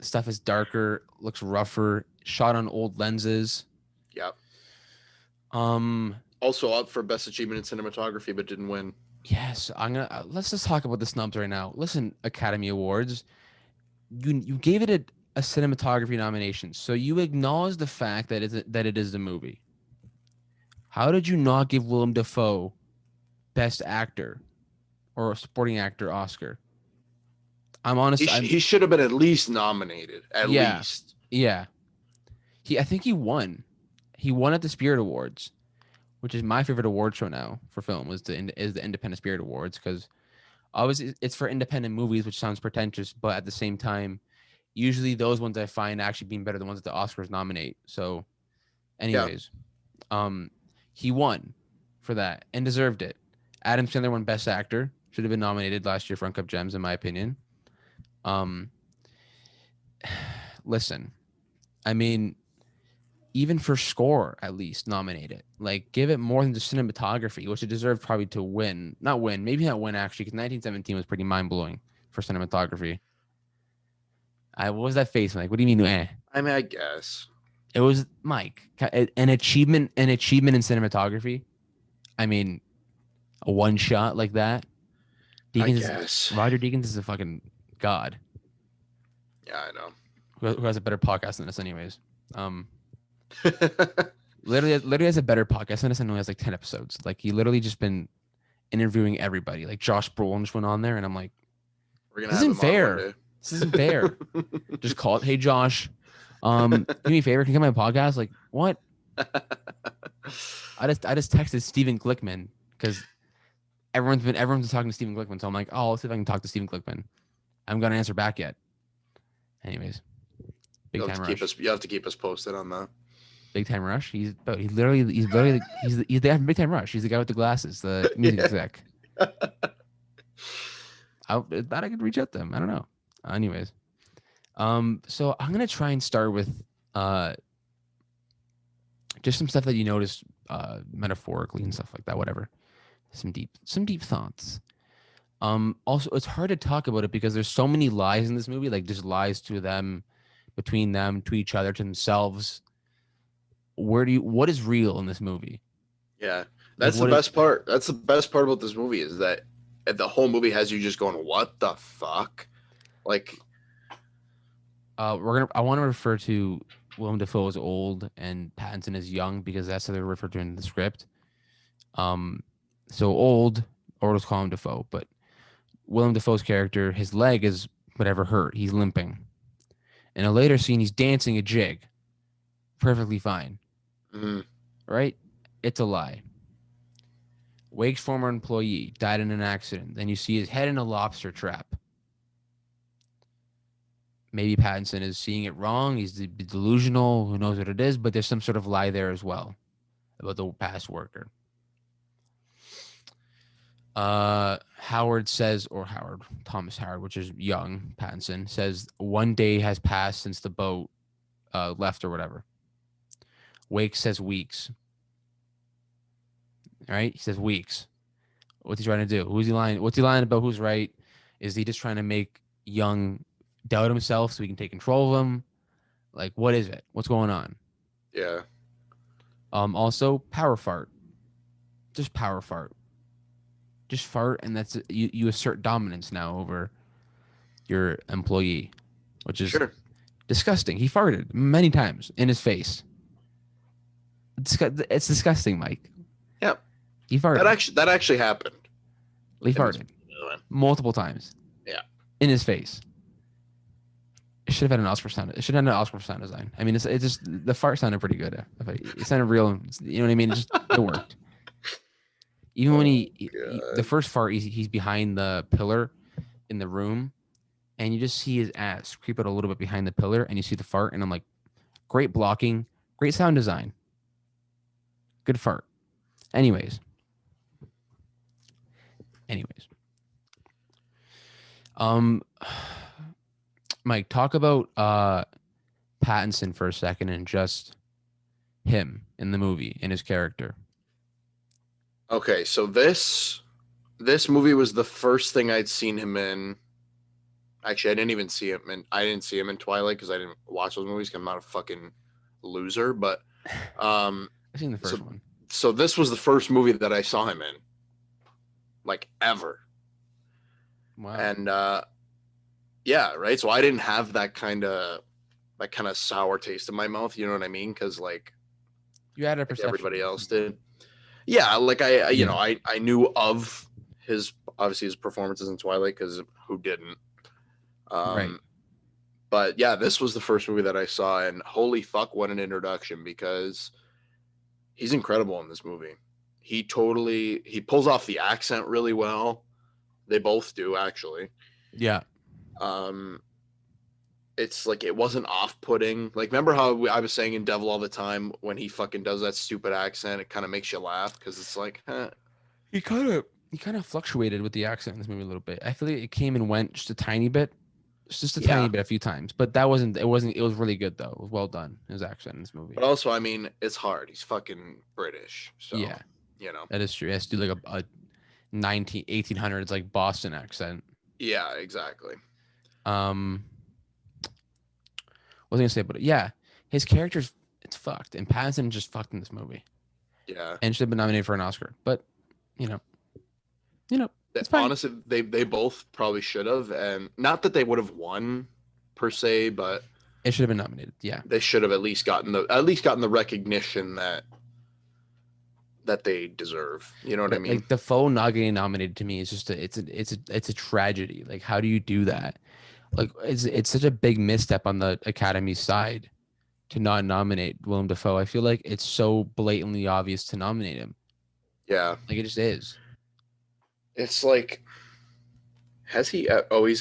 Stuff is darker, looks rougher, shot on old lenses. Yep. Also up for best achievement in cinematography, but didn't win. Yes, I'm gonna let's just talk about the snubs right now. Listen, Academy Awards, you gave it a cinematography nomination, so you acknowledge the fact that it is the movie. How did you not give Willem Dafoe Best Actor or Supporting Actor Oscar? I'm honest. I'm He should have been at least nominated, at yeah, least. yeah. I think he won. He won at the Spirit Awards, which is my favorite award show now for film. Is the Independent Spirit Awards because obviously it's for independent movies, which sounds pretentious, but at the same time, usually those ones I find actually being better than ones that the Oscars nominate. So, Yeah, anyways, um, he won for that and deserved it. Adam Sandler won Best Actor. Should have been nominated last year for Uncut Gems, in my opinion. Um, listen, I mean, even for score, at least nominate it. Like, give it more than just cinematography, which it deserved probably to win. Not win, maybe not win actually, because 1917 was pretty mind blowing for cinematography. What was that face, Mike? What do you mean? I mean, I guess. It was Mike, an achievement in cinematography. I mean, a one shot like that. I Deakins is guess. Roger Deakins is a fucking god Yeah, I know. who has a better podcast than us, anyways. Um, literally has a better podcast than us, and only has like 10 episodes. Like he literally just been interviewing everybody. Like Josh Brolin just went on there, and I'm like, We're gonna this have isn't him on one fair. day. This isn't fair. Just call it. Hey Josh, do me a favor. Can you come on my podcast? Like what? I just texted Steven Glickman because everyone's talking to Steven Glickman. So I'm like, oh, let's see if I can talk to Steven Glickman. I haven't got an answer back yet. Anyways, big time rush. You have to keep us posted on that. Big time rush. He's literally he's the guy from Big Time Rush. He's the guy with the glasses, the music exec. I thought I could reach out to him. I don't know. Anyways, so I'm gonna try and start with uh just some stuff that you notice metaphorically and stuff like that. Whatever. Some deep thoughts. Also, it's hard to talk about it because there's so many lies in this movie, like just lies to them, between them, to each other, to themselves. What is real in this movie? Yeah, Like that's the what is best part. That's the best part about this movie is that the whole movie has you just going, "What the fuck?" Like, I want to refer to Willem Dafoe as old and Pattinson as young because that's how they're referred to in the script. Um, so old, or let's call him Dafoe, but Willem Dafoe's character, his leg is whatever hurt. He's limping. In a later scene, he's dancing a jig, perfectly fine. mm, Right? It's a lie. Wake's former employee died in an accident. Then you see his head in a lobster trap. Maybe Pattinson is seeing it wrong. He's delusional. Who knows what it is? But there's some sort of lie there as well about the past worker. Howard says, or Howard, Thomas Howard, which is young Pattinson, says 1 day has passed since the boat left or whatever. Wake says weeks. All right? He says weeks. What's he trying to do? Who's he lying? What's he lying about? Who's right? Is he just trying to make Young doubt himself so he can take control of him? Like, what is it? What's going on? yeah, Also, power fart. Just power fart. Just fart, and that's you assert dominance now over your employee, which is sure. disgusting. He farted many times in his face. It's disgusting, Mike. Yeah, He farted. that actually happened He in this farted movie. multiple times. Yeah, In his face. It should have had an Oscar for sound. It should have had an Oscar for sound design. I mean, it's just the fart sounded pretty good. It sounded real. You know what I mean? It worked. Even when the God. first fart, he's behind the pillar in the room, and you just see his ass creep out a little bit behind the pillar, and you see the fart, and I'm like, great blocking, great sound design, good fart. Anyways, anyways, um, Mike, talk about Pattinson for a second and just him in the movie and his character. Okay, so this movie was the first thing I'd seen him in. Actually, I didn't see him in Twilight because I didn't watch those movies. 'Cause I'm not a fucking loser. But um, I've seen the so first one. so this was the first movie that I saw him in. like ever. Wow. And yeah, right. So I didn't have that kind of sour taste in my mouth. You know what I mean? Because You had a like perception. everybody else did. Yeah, like Yeah. I knew of his obviously his performances in Twilight because who didn't? Right. Um, but yeah, this was the first movie that I saw, and holy fuck, what an introduction! Because he's incredible in this movie. He pulls off the accent really well. They both do actually. Yeah. Um, it's like it wasn't off-putting. Like remember how I was saying in Devil All the Time when he fucking does that stupid accent, it kind of makes you laugh because it's like, He kind of fluctuated with the accent in this movie a little bit. I feel like it came and went just a tiny bit, just a tiny yeah. bit, a few times. But that wasn't. It wasn't. It was really good though. It was well done. His accent in this movie. But also, I mean, it's hard. He's fucking British, so Yeah, you know. that is true. He has to do like a 1800s like Boston accent. Yeah, exactly. Um, what was I gonna say? But yeah, his character's it's fucked, and Pattinson just fucked in this movie, Yeah. and should have been nominated for an Oscar. But you know, you know, it's fine. Honestly, they both probably should have, and not that they would have won per se, but It should have been nominated. Yeah. they should have at least gotten the recognition that they deserve. You know what I mean? Like Defoe not getting nominated to me is just it's a tragedy. Like how do you do that? Like it's such a big misstep on the Academy side to not nominate Willem Dafoe. I feel like it's so blatantly obvious to nominate him. Yeah. Like it just is. It's like, has he?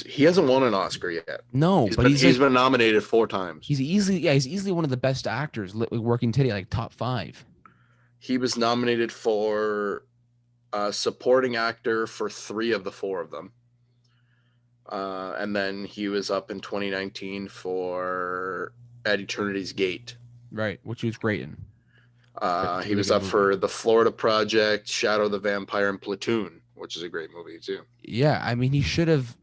He hasn't won an Oscar yet. No, He's but been he's he's like been nominated 4 times. he's easily one of the best actors working today, like top 5. He was nominated for supporting actor for 3 of the 4 of them. And then he was up in 2019 for At Eternity's Gate. Right, which he was great in. It's a He really was good up movie. for The Florida Project, Shadow the Vampire, and Platoon, which is a great movie too. Yeah, I mean he should have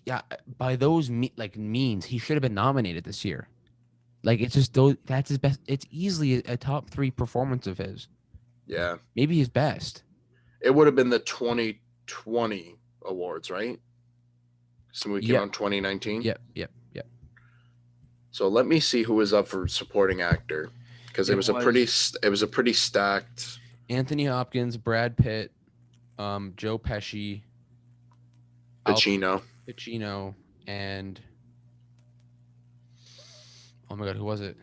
yeah, by those means he should have been nominated this year. Like it's just those that's his best. It's easily a top 3 performance of his. Yeah, Maybe his best. it would have been the 2020 awards, right? Some movie came out Yep. in 2019. Yep. Yep. Yep. So let me see who was up for supporting actor, because it It was a pretty stacked. Anthony Hopkins, Brad Pitt, Joe Pesci, Al Pacino. Pacino, and oh my god, who was it?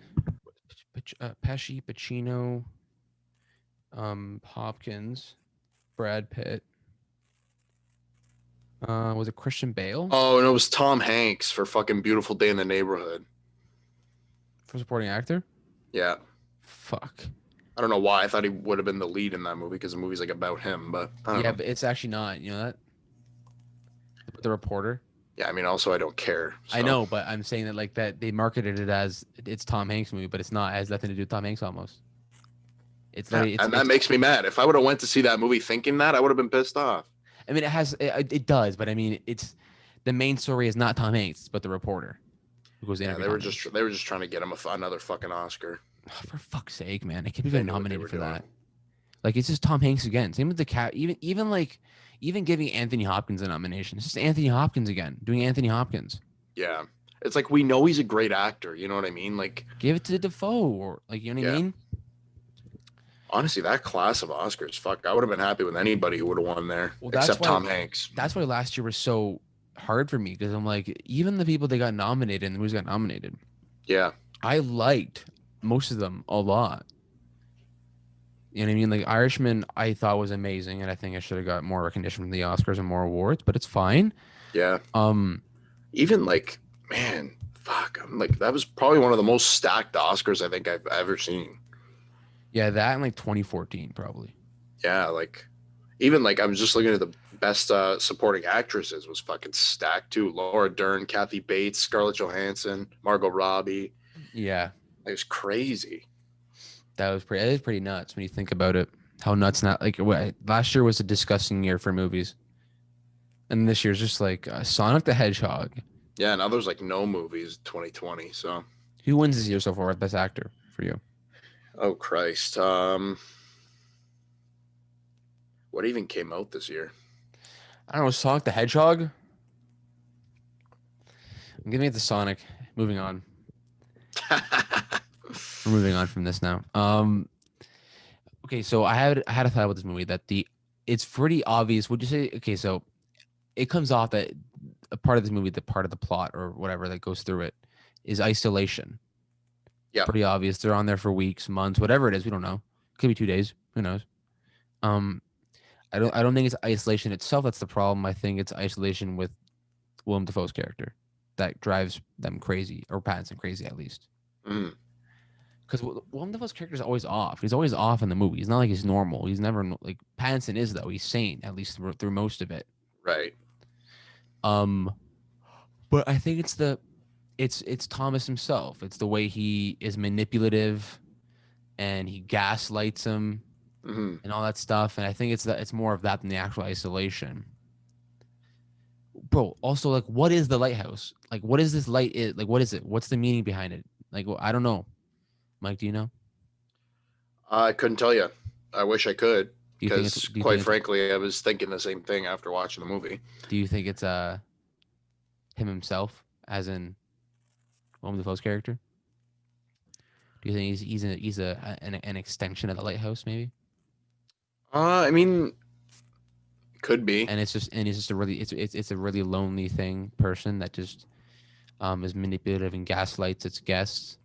Pesci, Pacino, Hopkins, Brad Pitt. Was it Christian Bale Oh, and it was Tom Hanks for fucking Beautiful Day in the Neighborhood. for supporting actor? Yeah. Fuck. I don't know why. I thought he would have been the lead in that movie because the movie's like about him, but I don't Yeah, know. but it's actually not. You know that the reporter. Yeah, I mean, also I don't care. So. I know, but I'm saying that like that they marketed it as it's Tom Hanks movie, but it's not. It has nothing to do with Tom Hanks almost. It's Yeah, literally and that it's. makes me mad. If I would have went to see that movie thinking that, I would have been pissed off. I mean, it does, but I mean, it's the main story is not Tom Hanks, but the reporter who goes to Yeah, interview they were Tom Hanks. just trying to get him another fucking Oscar. Oh, for fuck's sake, man! I can't believe They they're knew what they nominated were for doing. that. Like it's just Tom Hanks again. Same with the cat. Even giving Anthony Hopkins a nomination. It's just Anthony Hopkins again doing Anthony Hopkins. Yeah, it's like we know he's a great actor. You know what I mean? Like, Give it to Defoe or like you know what I Yeah. mean. honestly, that class of Oscars, fuck, I would have been happy with anybody who would have won there, Well, that's except why- Tom Hanks. That's why last year was so hard for me because I'm like, even the people that got nominated and the movies got nominated, Yeah, I liked most of them a lot. You know what I mean? Like Irishman, I thought was amazing, and I think I should have got more recognition from the Oscars and more awards, but it's fine. yeah. Um, Even like, man, fuck, I'm like that was probably one of the most stacked Oscars I think I've ever seen. yeah, that in like 2014 probably. Yeah, like even like I was just looking at the best supporting actresses was fucking stacked too. Laura Dern, Kathy Bates, Scarlett Johansson, Margot Robbie. Yeah, It was crazy. that was pretty. It is pretty nuts when you think about it. How nuts not like last year was a disgusting year for movies, and this year's just like Sonic the Hedgehog. Yeah, now there's like no movies 2020. So, Who wins this year so far? Best actor for you? oh Christ. What even came out this year? I don't know, Sonic the Hedgehog. I'm giving it to Sonic. Moving on. We're moving on from this now. Okay, so I had a thought about this movie that it's pretty obvious. Would you say okay? So it comes off that a part of this movie, the part of the plot or whatever that goes through it, is isolation. It's Yeah. pretty obvious. They're on there for weeks, months, whatever it is. We don't know. Could be 2 days. Who knows? Um, I don't think it's isolation itself that's the problem. I think it's isolation with Willem Dafoe's character that drives them crazy, or Pattinson crazy at least. Mm, Because Willem Dafoe's character is always off. He's always off in the movie. He's not like he's normal. He's never like Pattinson is though. He's sane at least through most of it. right. Um, but I think it's Thomas himself. It's the way he is manipulative and he gaslights him Hmm. and all that stuff. And I think it's more of that than the actual isolation. Bro, also like what is the lighthouse? Like what is this light is like what is it? What's the meaning behind it? Like I don't know. Mike, do you know? I couldn't tell you. I wish I could, Do you think it's because do you quite think it's frankly, I was thinking the same thing after watching the movie. do you think it's him himself as in Willem Dafoe's character? Do you think he's an extension of the lighthouse maybe? I mean, could be. It's just a really it's a really lonely person that just is manipulative and gaslights its guests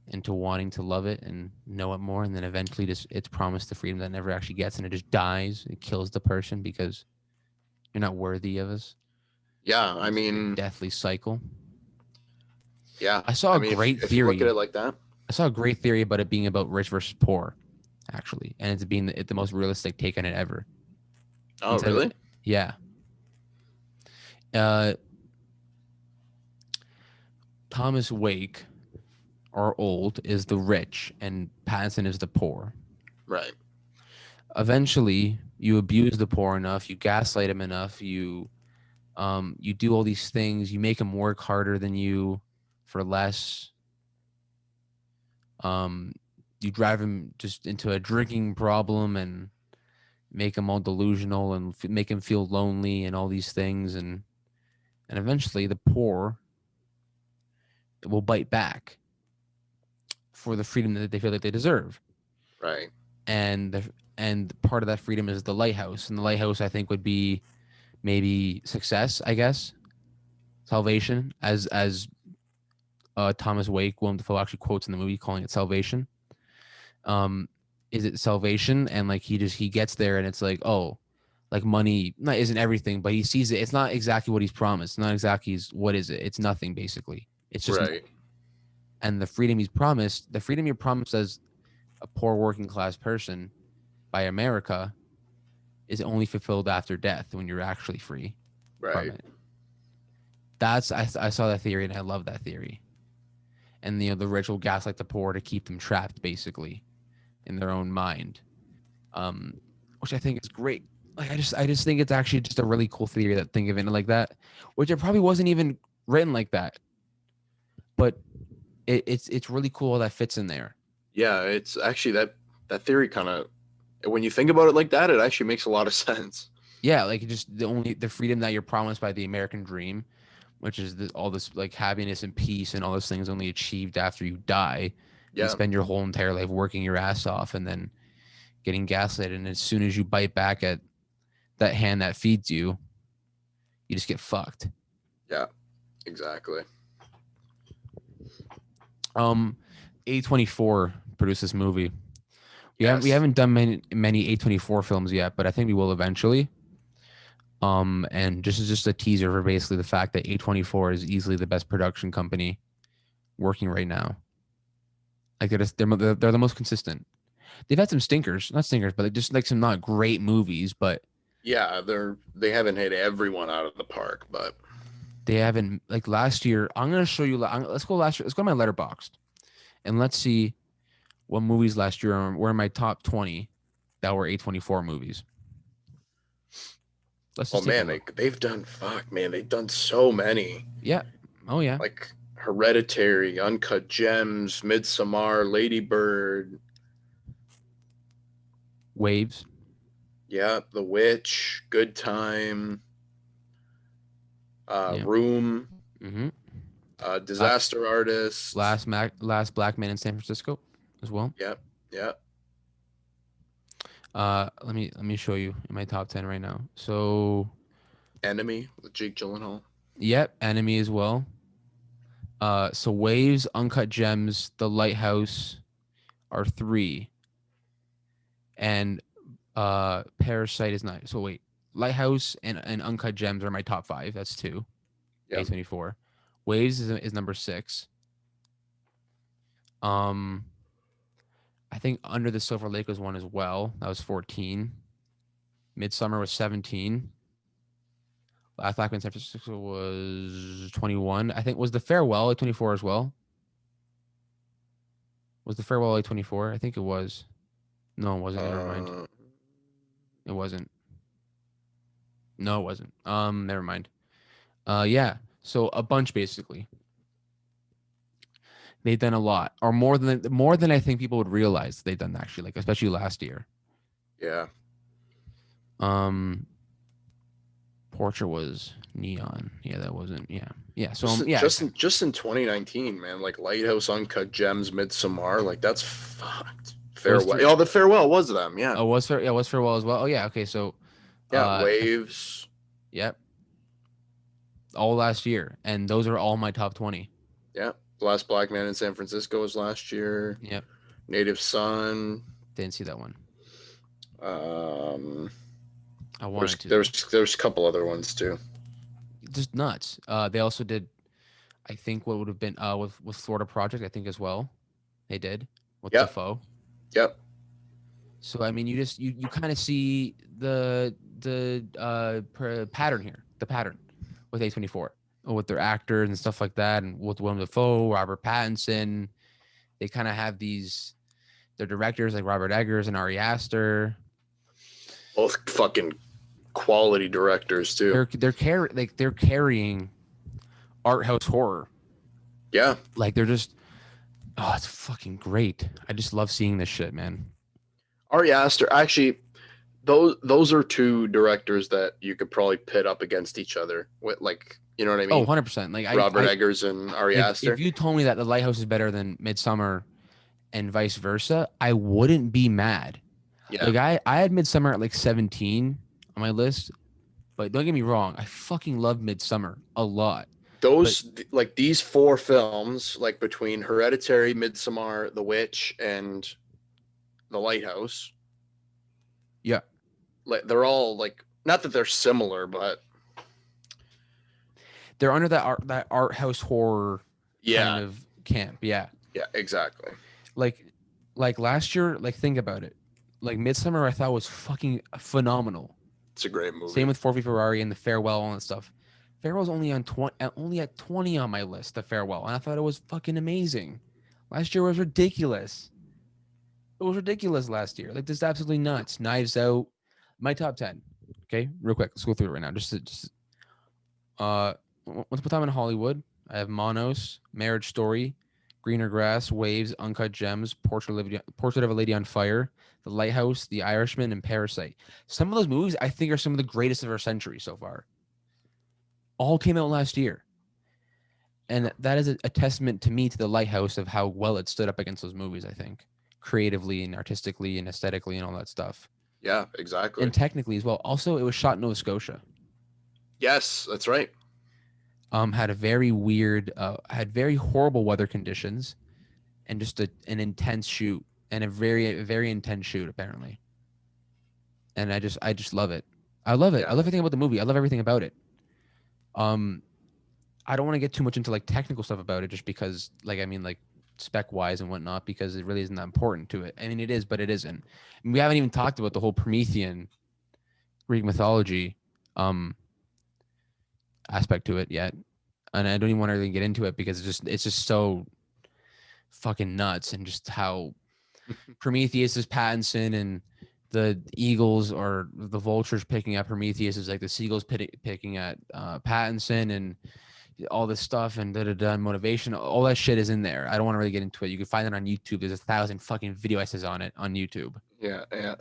into wanting to love it and know it more, and then eventually just it's promised the freedom that it never actually gets, and it just dies. It kills the person because you're not worthy of us. Yeah, I It's a mean, deathly cycle. yeah. I saw I a mean, great if you look at theory. it like that, I saw a great theory about it being about rich versus poor, actually, and it's being the most realistic take on it ever. oh Instead of really? yeah, uh, Thomas Wake or old is the rich and Pattinson is the poor. Right. Eventually, you abuse the poor enough, you gaslight him enough, you do all these things, you make him work harder than you for less. Um, you drive him just into a drinking problem and make him all delusional and make him feel lonely and all these things, and eventually the poor will bite back for the freedom that they feel that they deserve. Right. And part of that freedom is the lighthouse, and the lighthouse I think would be maybe success, I guess, salvation, as Thomas Wake, Willem Dafoe actually quotes in the movie, calling it salvation. Um, is it salvation? And like he gets there, and it's like, oh, like money not isn't everything, but he sees it. It's not exactly what he's promised. Not exactly what is it? It's nothing basically. It's just Right. and the freedom he's promised, the freedom you're promised as a poor working class person by America is only fulfilled after death when you're actually free from Right. it. I saw that theory and I love that theory. And the rich will gaslight the poor to keep them trapped basically in their own mind, which I think is great. Like I just think it's actually just a really cool theory that think of it like that, which it probably wasn't even written like that, but it's really cool how that fits in there. Yeah, it's actually that theory kind of, when you think about it like that, it actually makes a lot of sense. Yeah, like just the freedom that you're promised by the American dream, which is all this like happiness and peace and all those things only achieved after you die and Yeah. spend your whole entire life working your ass off and then getting gaslit. And as soon as you bite back at that hand that feeds you, you just get fucked. Yeah. Exactly. Um, A24 produced this movie. We Yes. haven't done many A24 films yet, but I think we will eventually. And just a teaser for basically the fact that A24 is easily the best production company working right now. Like they're the most consistent. They've had some stinkers, not stinkers, but just like some not great movies, but Yeah, they haven't hit everyone out of the park, but they haven't like last year. I'm gonna show you. Let's go last year. Let's go to my Letterboxd and let's see what movies last year were in my top 20 that were A24 movies. Let's oh just take a man, look. they've done fuck man, they've done so many. Yeah. Oh yeah. Like Hereditary, Uncut Gems, Midsommar, Lady Bird. Waves. Yeah, The Witch, Good Time, Yeah. Room, Mm-hmm. La- Disaster Artist. last black man in San Francisco as well. Yep, yep. Let me show you in my top 10 right now. So, Enemy with Jake Gyllenhaal. yep, Enemy as well. So Waves, Uncut Gems, The Lighthouse are three, and Parasite is not. So wait, Lighthouse and Uncut Gems are my top five. That's two. Yep. A24. Waves is number six. Um, I think Under the Silver Lake was one as well. That was 14. Midsummer was 17. Last Black Man in San Francisco was 21. I think was The Farewell at 24 as well. Was The Farewell at 24? I think it was. No, it wasn't. Never mind. Uh, It wasn't. No, it wasn't. Never mind. Yeah. So a bunch basically. They've done a lot, or more than I think people would realize they've done actually, like especially last year. yeah. Um, Portrait was Neon. Yeah, that wasn't. Yeah, yeah. So Just, yeah, just in 2019, man. Like Lighthouse, Uncut Gems, Midsommar. Like that's fucked. those Farewell. three. Oh, The Farewell was them. Yeah. Oh, was fair. Yeah, was Farewell as well. Oh yeah. Okay. So, Yeah. if Waves. yep, all last year, and those are all my top 20. Yeah. Last Black Man in San Francisco was last year. Yep. Native Son. Didn't see that one. Um, I there's wanted to though. there's a couple other ones too. Just nuts. They also did, I think, what would have been with Florida Project. I think as well, they did with Yep. Defoe. Yep. So I mean, you kind of see the pattern here, the pattern with A24, with their actors and stuff like that, and with Willem Dafoe, Robert Pattinson. They kind of have their directors like Robert Eggers and Ari Aster. Both fucking quality directors too. They're carrying art house horror. Yeah. Like they're just, oh, it's fucking great. I just love seeing this shit, man. Ari Aster. Actually, those are two directors that you could probably pit up against each other. With like, you know what I Oh, mean? 100%. Like Robert Eggers and Ari if Aster. you told me that The Lighthouse is better than Midsummer and vice versa, I wouldn't be mad. Yeah. Like I had Midsummer at like 17 on my list, but don't get me wrong, I fucking love Midsummer a lot. Those like these four films, like between Hereditary, Midsommar, The Witch, and The Lighthouse. Yeah. Like they're all like, not that they're similar, but They're under that art house horror kind of camp. Yeah. Yeah, exactly. Like last year, like think about it. Like Midsummer I thought was fucking phenomenal. It's a great movie. Same with Ford v Ferrari and The Farewell and all that stuff. Farewell's only at 20 on my list, The Farewell, and I thought it was fucking amazing. Last year was ridiculous. It was ridiculous last year. Like this is absolutely nuts. Knives Out, my top 10. Okay, real quick, let's go through it right now. Once Upon a Time in Hollywood, I have Monos, Marriage Story, Greener Grass, Waves, Uncut Gems, Portrait of a Lady on Fire, The Lighthouse, The Irishman, and Parasite. Some of those movies I think are some of the greatest of our century so far. All came out last year. And that is a testament to me to The Lighthouse of how well it stood up against those movies, I think. Creatively and artistically and aesthetically and all that stuff. Yeah, exactly. And technically as well. Also, it was shot in Nova Scotia. Yes, that's right. Had a very weird, had very horrible weather conditions, and just an intense shoot, and a very intense shoot apparently. And I just love it. I love it. Yeah. I love everything about the movie. I love everything about it. I don't want to get too much into like technical stuff about it, just because like I mean like spec wise and whatnot, because it really isn't that important to it. I mean it is, but it isn't. And we haven't even talked about the whole Promethean Greek mythology aspect to it yet, and I don't even want to really get into it because it's just so fucking nuts, and just how Prometheus is Pattinson and the eagles or the vultures picking at Prometheus is like the seagulls picking at Pattinson, and all this stuff and and motivation. All that shit is in there. I don't want to really get into it. You can find it on YouTube. There's 1,000 fucking video essays on it on YouTube. Yeah, yeah.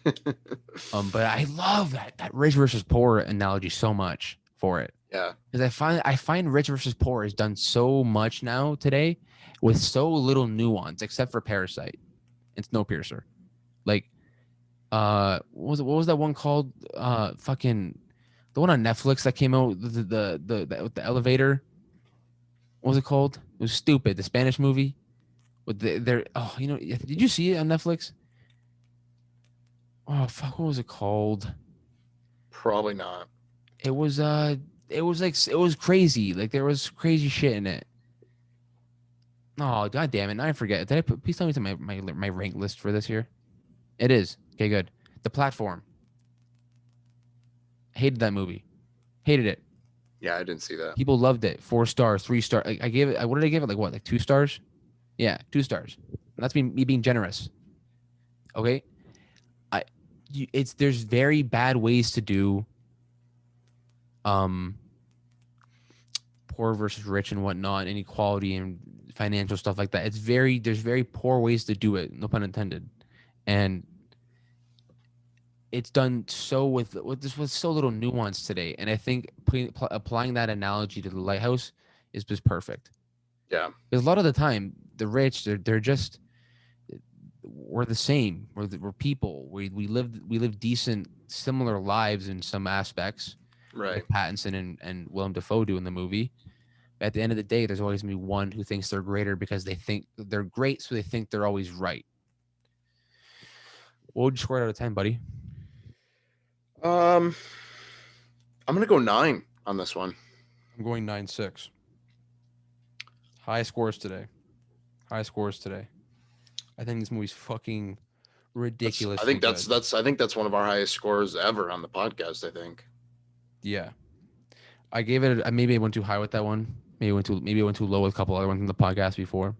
But I love that rich versus poor analogy so much for it. Yeah. Because I find rich versus poor is done so much now today with so little nuance, except for Parasite and Snowpiercer. Like, what was that one called? Fucking the one on Netflix that came out, the elevator. What was it called? It was stupid. The Spanish movie with did you see it on Netflix? Oh fuck, what was it called? Probably not. It was it was crazy. Like there was crazy shit in it. Oh god damn it! Now I forget. Did I put? Please tell me to my rank list for this year. It is okay. Good. The Platform. Hated that movie. Hated it. Yeah, I didn't see that. People loved it. 4 stars, 3 star. Like I gave it. What did I give it? Like what? Like 2 stars? Yeah, 2 stars. That's me being generous. Okay. There's very bad ways to do um poor versus rich and whatnot, inequality and financial stuff like that. There's very poor ways to do it, no pun intended. And it's done so with so little nuance today. And I think applying that analogy to the Lighthouse is just perfect. Yeah. Because a lot of the time, the rich, they're just we're the same. We're people. We live decent, similar lives in some aspects, Right. like Pattinson and Willem Dafoe do in the movie. But at the end of the day, there's always gonna be one who thinks they're greater because they think they're great, so they think they're always right. What would you score out of 10, buddy? I'm gonna go 9 on this one. I'm going 9.6. High scores today. High scores today. I think this movie's fucking ridiculous. I think that's one of our highest scores ever on the podcast. I think. Yeah, I gave it. Maybe I went too high with that one. Maybe I went too low with a couple other ones in the podcast before.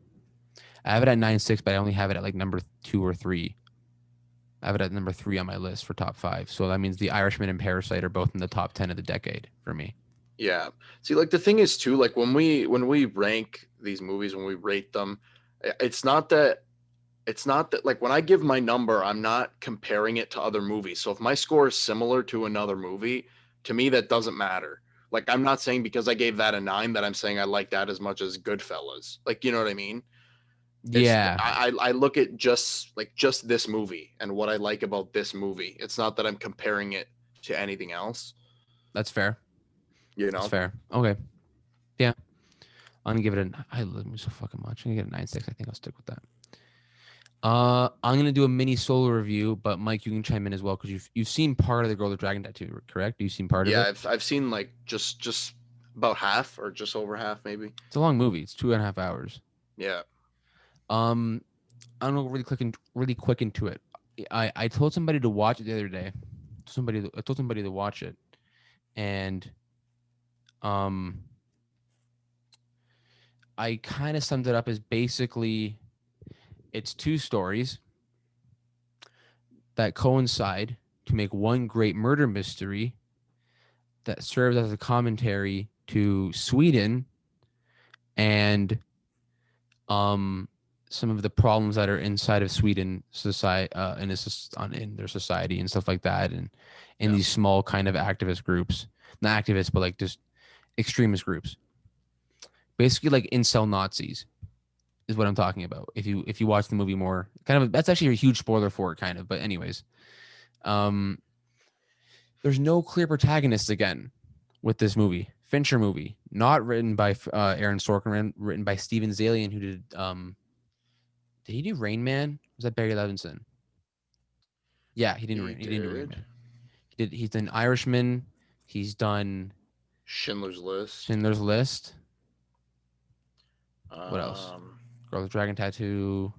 I have it at 9.6, but I only have it at like number 2 or 3. I have it at number 3 on my list for top 5. So that means The Irishman and Parasite are both in the top 10 of the decade for me. Yeah. See, like the thing is too, like when we rank these movies, when we rate them, it's not that like when I give my number, I'm not comparing it to other movies. So if my score is similar to another movie, to me that doesn't matter. Like I'm not saying because I gave that a 9 that I'm saying I like that as much as Goodfellas. Like you know what I mean? It's Yeah, I look at just this movie and what I like about this movie. It's not that I'm comparing it to anything else. that's fair. You That's know? fair. Okay. Yeah. I'm gonna give it I love me so fucking much. I'm gonna get a 9.6. I think I'll stick with that. I'm gonna do a mini solo review, but Mike, you can chime in as well because you've seen part of the Girl with Dragon Tattoo, correct? You've seen part of Yeah, it. I've seen like just about half or just over half maybe. It's a long movie. It's 2.5 hours. Yeah. I'm gonna go really quick into it. I told somebody to watch it the other day. I told somebody to watch it, and um, I kind of summed it up as basically it's 2 stories that coincide to make one great murder mystery that serves as a commentary to Sweden and some of the problems that are inside of Sweden society in their society and stuff like that, and in these small kind of activist groups, not activists, but like just extremist groups, basically like incel Nazis is what I'm talking about. If you watch the movie more, kind of that's actually a huge spoiler for it, kind of. But anyways, there's no clear protagonist again with this movie. Fincher movie, not written by Aaron Sorkin, written by Steven Zalian, who did he do Rain Man? Was that Barry Levinson? Yeah, he didn't. He didn't do Rain Man. He's done Irishman. He's done Schindler's List. Schindler's List. What else? Girl with Dragon Tattoo.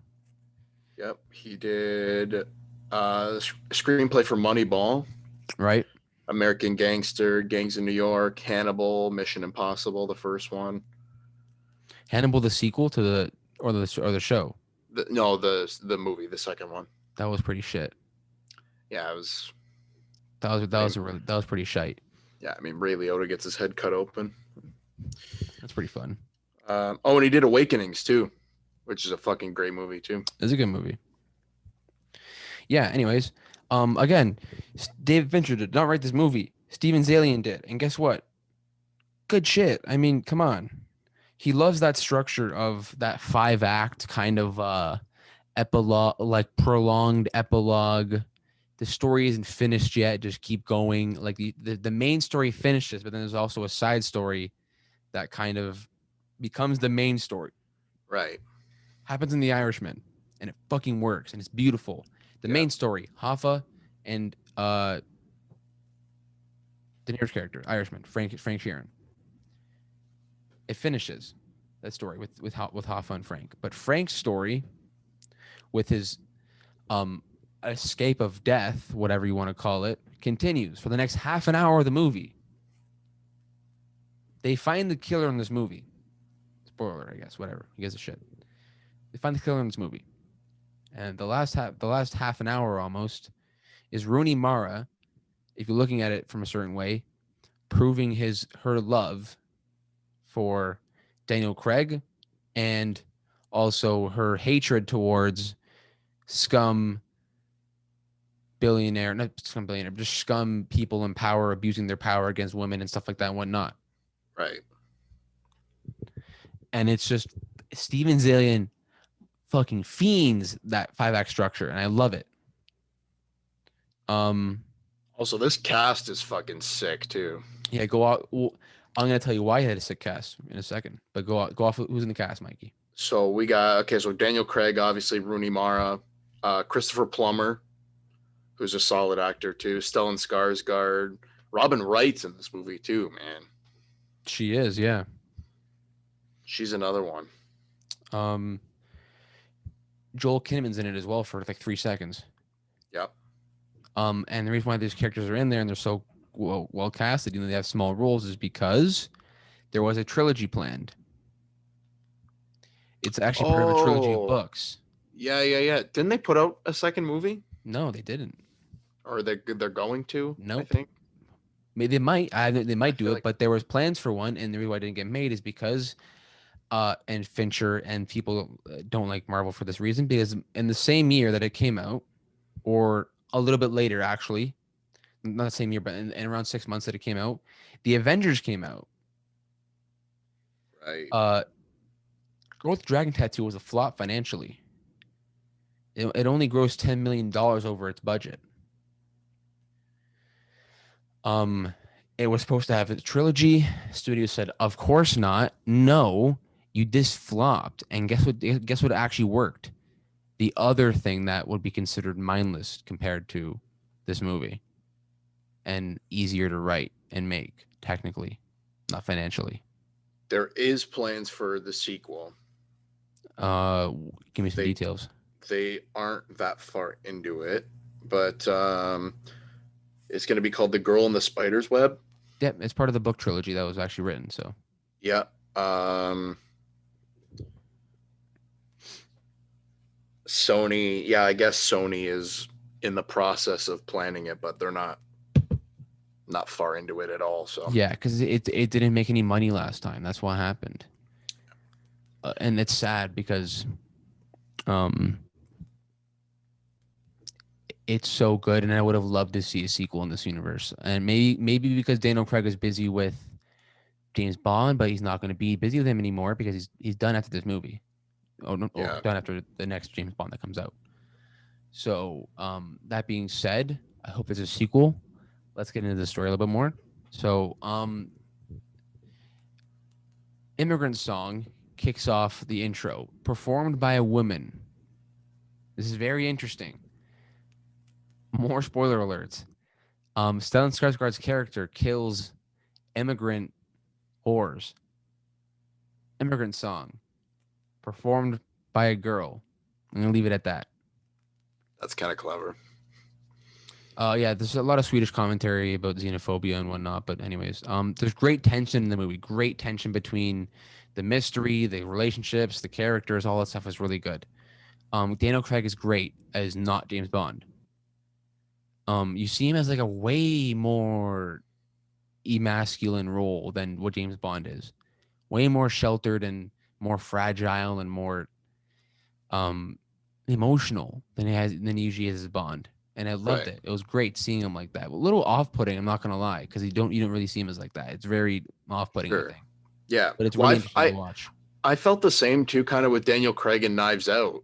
Yep, he did screenplay for Moneyball. Right. American Gangster, Gangs in New York, Hannibal, Mission Impossible, the first one. Hannibal, the sequel to the show. The movie, the second one. That was pretty shit. Yeah, it was. That was pretty shite. Yeah, I mean Ray Liotta gets his head cut open. That's pretty fun. Oh, and he did Awakenings too, which is a fucking great movie too. It's a good movie. Yeah. Anyways, again, David Fincher did not write this movie. Steven Zalian did, and guess what? Good shit. I mean, come on. He loves that structure of that 5 act kind of epilogue, like prolonged epilogue. The story isn't finished yet. Just keep going. Like the main story finishes, but then there's also a side story that kind of becomes the main story. Right. Happens in The Irishman, and it fucking works, and it's beautiful. The Yeah. main story, Hoffa and De Niro's character, Irishman, Frank Sheeran. It finishes that story with Hoffa and Frank. But Frank's story, with his um escape of death, whatever you want to call it, continues for the next half an hour of the movie. They find the killer in this movie. Spoiler, I guess. Whatever. He gives a shit. They find the killer in this movie, and the last half an hour almost is Rooney Mara, if you're looking at it from a certain way, proving her love for Daniel Craig, and also her hatred towards scum billionaire, not scum billionaire, but just scum people in power abusing their power against women and stuff like that and whatnot. Right. And it's just Steven Zalian fucking fiends that 5 act structure, and I love it. Also, this cast is fucking sick too. Yeah, go out. Well, I'm gonna tell you why he had a sick cast in a second, but go off. Who's in the cast, Mikey? So we got so Daniel Craig, obviously Rooney Mara, Christopher Plummer, who's a solid actor too. Stellan Skarsgård, Robin Wright's in this movie too, man. She is, yeah. She's another one. Joel Kinnaman's in it as well for like 3 seconds. Yep. And the reason why these characters are in there and they're so well casted, even though they have small roles, is because there was a trilogy planned. It's actually part of a trilogy of books. Yeah. Didn't they put out a second movie? No, they didn't. Or they're going to? Nope. I think. Maybe they might. They might do it, like... but there was plans for one, and the reason why it didn't get made is because, and Fincher and people don't like Marvel for this reason, because in the same year that it came out, or a little bit later, actually, not the same year, but in around 6 months that it came out, the Avengers came out. Right. Girl with Dragon Tattoo was a flop financially. It only grossed $10 million over its budget. It was supposed to have a trilogy. Studio said, "Of course not. No, this flopped." And guess what? Guess what actually worked? The other thing that would be considered mindless compared to this movie, and easier to write and make, technically, not financially. There is plans for the sequel. Give me some details. They aren't that far into it, but it's going to be called The Girl in the Spider's Web. Yeah, it's part of the book trilogy that was actually written. So yeah. Sony, yeah, I guess Sony is in the process of planning it, but they're not far into it at all. So yeah, because it didn't make any money last time. That's what happened, and it's sad because it's so good, and I would have loved to see a sequel in this universe. And maybe because Daniel Craig is busy with James Bond, but he's not going to be busy with him anymore because he's done after this movie. Done after the next James Bond that comes out. So that being said, I hope there's a sequel. Let's get into the story a little bit more. So Immigrant Song kicks off the intro, performed by a woman. This is very interesting. More spoiler alerts. Stellan Skarsgård's character kills immigrant whores. Immigrant Song, performed by a girl. I'm gonna leave it at that. That's kind of clever. Yeah, there's a lot of Swedish commentary about xenophobia and whatnot, but anyways, there's great tension in the movie. Great tension between the mystery, the relationships, the characters, all that stuff is really good. Daniel Craig is great as not James Bond. You see him as like a way more emasculine role than what James Bond is. way more sheltered and more fragile and more um emotional than he usually is as Bond. And I loved Right. it. It was great seeing him like that. A little off-putting, I'm not gonna lie, because you don't really see him as like that. It's very off-putting, I Sure. think. Yeah. But it's Well, really interesting to watch. I felt the same too, kind of with Daniel Craig and Knives Out.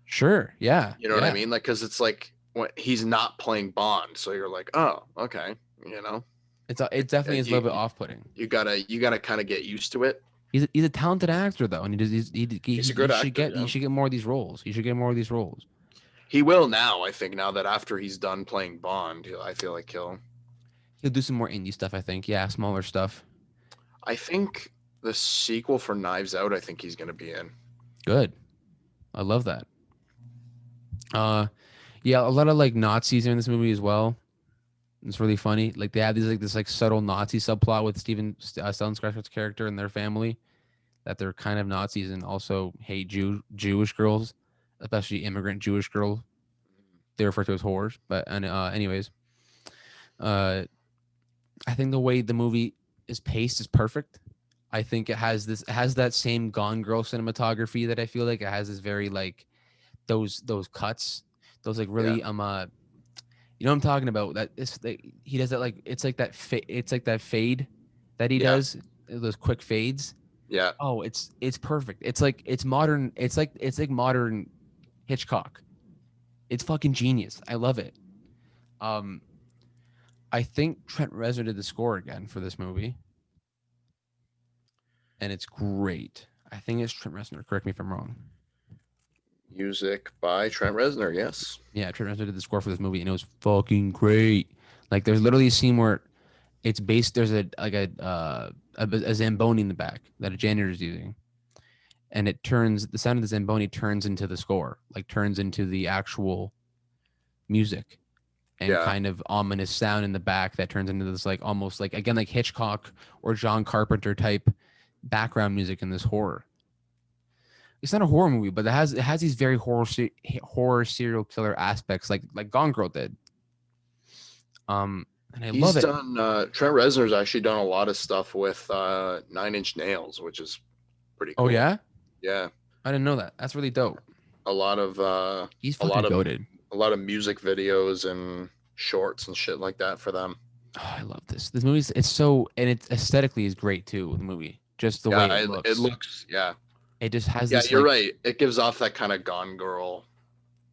Sure. Yeah. You know what I Yeah. mean? Like, because it's like when he's not playing Bond, so you're like, oh, okay, you know, It definitely is a you little bit off-putting. you gotta kind of get used to it. He's a talented actor though, and He's a good actor, he yeah. should get more of these roles. He should get more of these roles. He will now. I think now that after he's done playing Bond, I feel like he'll. He'll do some more indie stuff, I think. Yeah, smaller stuff. I think the sequel for Knives Out, I think he's gonna be in. Good. I love that. Uh, yeah, a lot of like Nazis are in this movie as well. It's really funny. Like they have these like this like subtle Nazi subplot with Stellan Skarsgård's character and their family, that they're kind of Nazis and also hate Jewish girls, especially immigrant Jewish girls. They refer to as whores. But and anyways, uh, I think the way the movie is paced is perfect. I think it has that same Gone Girl cinematography that I feel like it has this very like those cuts, those like Yeah, really you know what I'm talking about, that it's like he does that like it's like that fade that he yeah, does, those quick fades. yeah. Oh, it's perfect. It's modern. It's like modern Hitchcock. It's fucking genius. I love it. Um, I think Trent Reznor did the score again for this movie, and it's great. I think it's Trent Reznor. Correct me if I'm wrong. Music by Trent Reznor. Yes. Yeah, Trent Reznor did the score for this movie, and it was fucking great. Like, there's literally a scene where it's based. There's a zamboni in the back that a janitor is using, and it turns the sound of the zamboni turns into the score, like turns into the actual music, and Yeah. kind of ominous sound in the back that turns into this like almost like again like Hitchcock or John Carpenter type background music in this horror. It's not a horror movie, but it has these very horror serial killer aspects, like Gone Girl did. And I love He's it. done. Trent Reznor's actually done a lot of stuff with Nine Inch Nails, which is pretty Oh cool. yeah, Yeah, I didn't know that. That's really dope. a lot of He's a lot fucking of goaded. a lot of music videos and shorts and shit like that for them. Oh, I love this. This movie's it's so and it aesthetically is great too. The movie, just the way Yeah, it it looks, looks. Yeah, it just has yeah, this you're right. It gives off that kind of Gone Girl.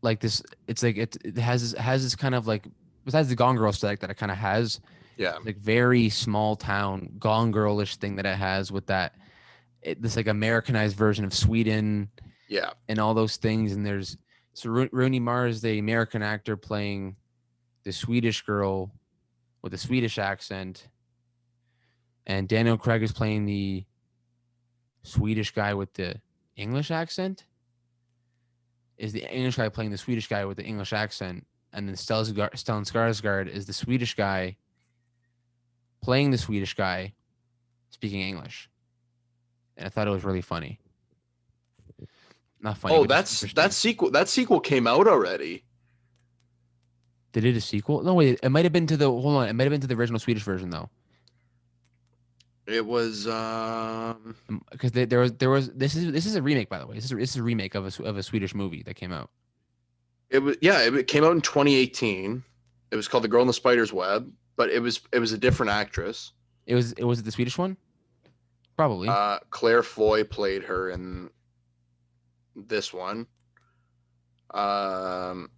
like this. It's like it has this kind of like, besides the Gone Girl aesthetic that it kind of has, Yeah, like very small town Gone Girlish thing that it has with this like Americanized version of Sweden yeah, and all those things. And there's Rooney Mara, the American actor playing the Swedish girl with a Swedish accent, and Daniel Craig is playing the Swedish guy with the English accent. Is the English guy playing the Swedish guy with the English accent, and then Stellan Skarsgård is the Swedish guy playing the Swedish guy speaking English. And I thought it was really funny. Not funny, Oh, but just interesting. that sequel came out already. They did a sequel? No, wait. It might have been to the hold on. It might have been to the original Swedish version though, It was because there was this is a remake, by the way. This is a remake of a Swedish movie that came out. it came out in 2018. It was called The Girl in the Spider's Web, but it was a different actress. It was the Swedish one, probably. Claire Foy played her in this one. Um,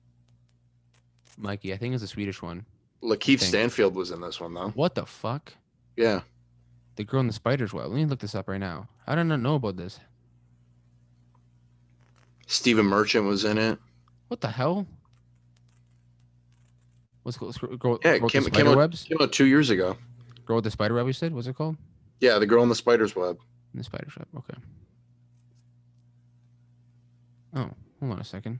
Mikey, I think it's the Swedish one. I Lakeith think. Stanfield was in this one though. What the fuck? Yeah, The Girl in the Spider's Web. Let me look this up right now. How did I not know about this? Stephen Merchant was in it. What the hell? What's it called? Girl Yeah, with the Spider Webs? came out 2 years ago. Girl with the Spider Web, you said? What's it called? Yeah, The Girl in the Spider's Web. The Spider's Web. Okay. Oh, hold on a second.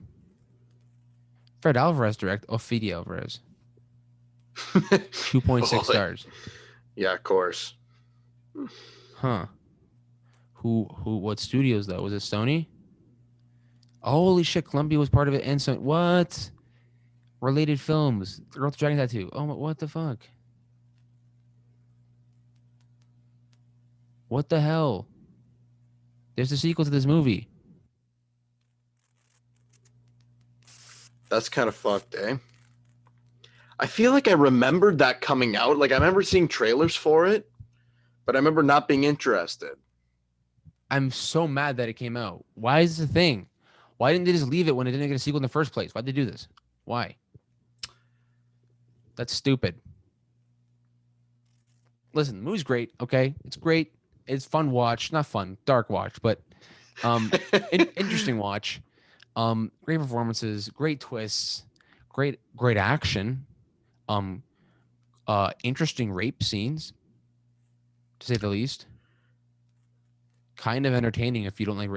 Fred Alvarez direct. Ophelia Alvarez. 2.6 Oh, stars. yeah, of course. Huh. What studios though? Was it Sony? Holy shit, Columbia was part of it and Sony. What? Related films. Girl with the Dragon Tattoo. Oh, what the fuck? What the hell? There's a sequel to this movie. That's kind of fucked, eh? I feel like I remembered that coming out. Like I remember seeing trailers for it, but I remember not being interested. I'm so mad that it came out. Why is this a thing? Why didn't they just leave it when it didn't get a sequel in the first place? Why'd they do this? Why? That's stupid. Listen, the movie's great. Okay, it's great. It's fun watch, not fun, dark watch, but interesting watch. Great performances, great twists, great action. Um, interesting rape scenes, to say the least. Kind of entertaining if you don't like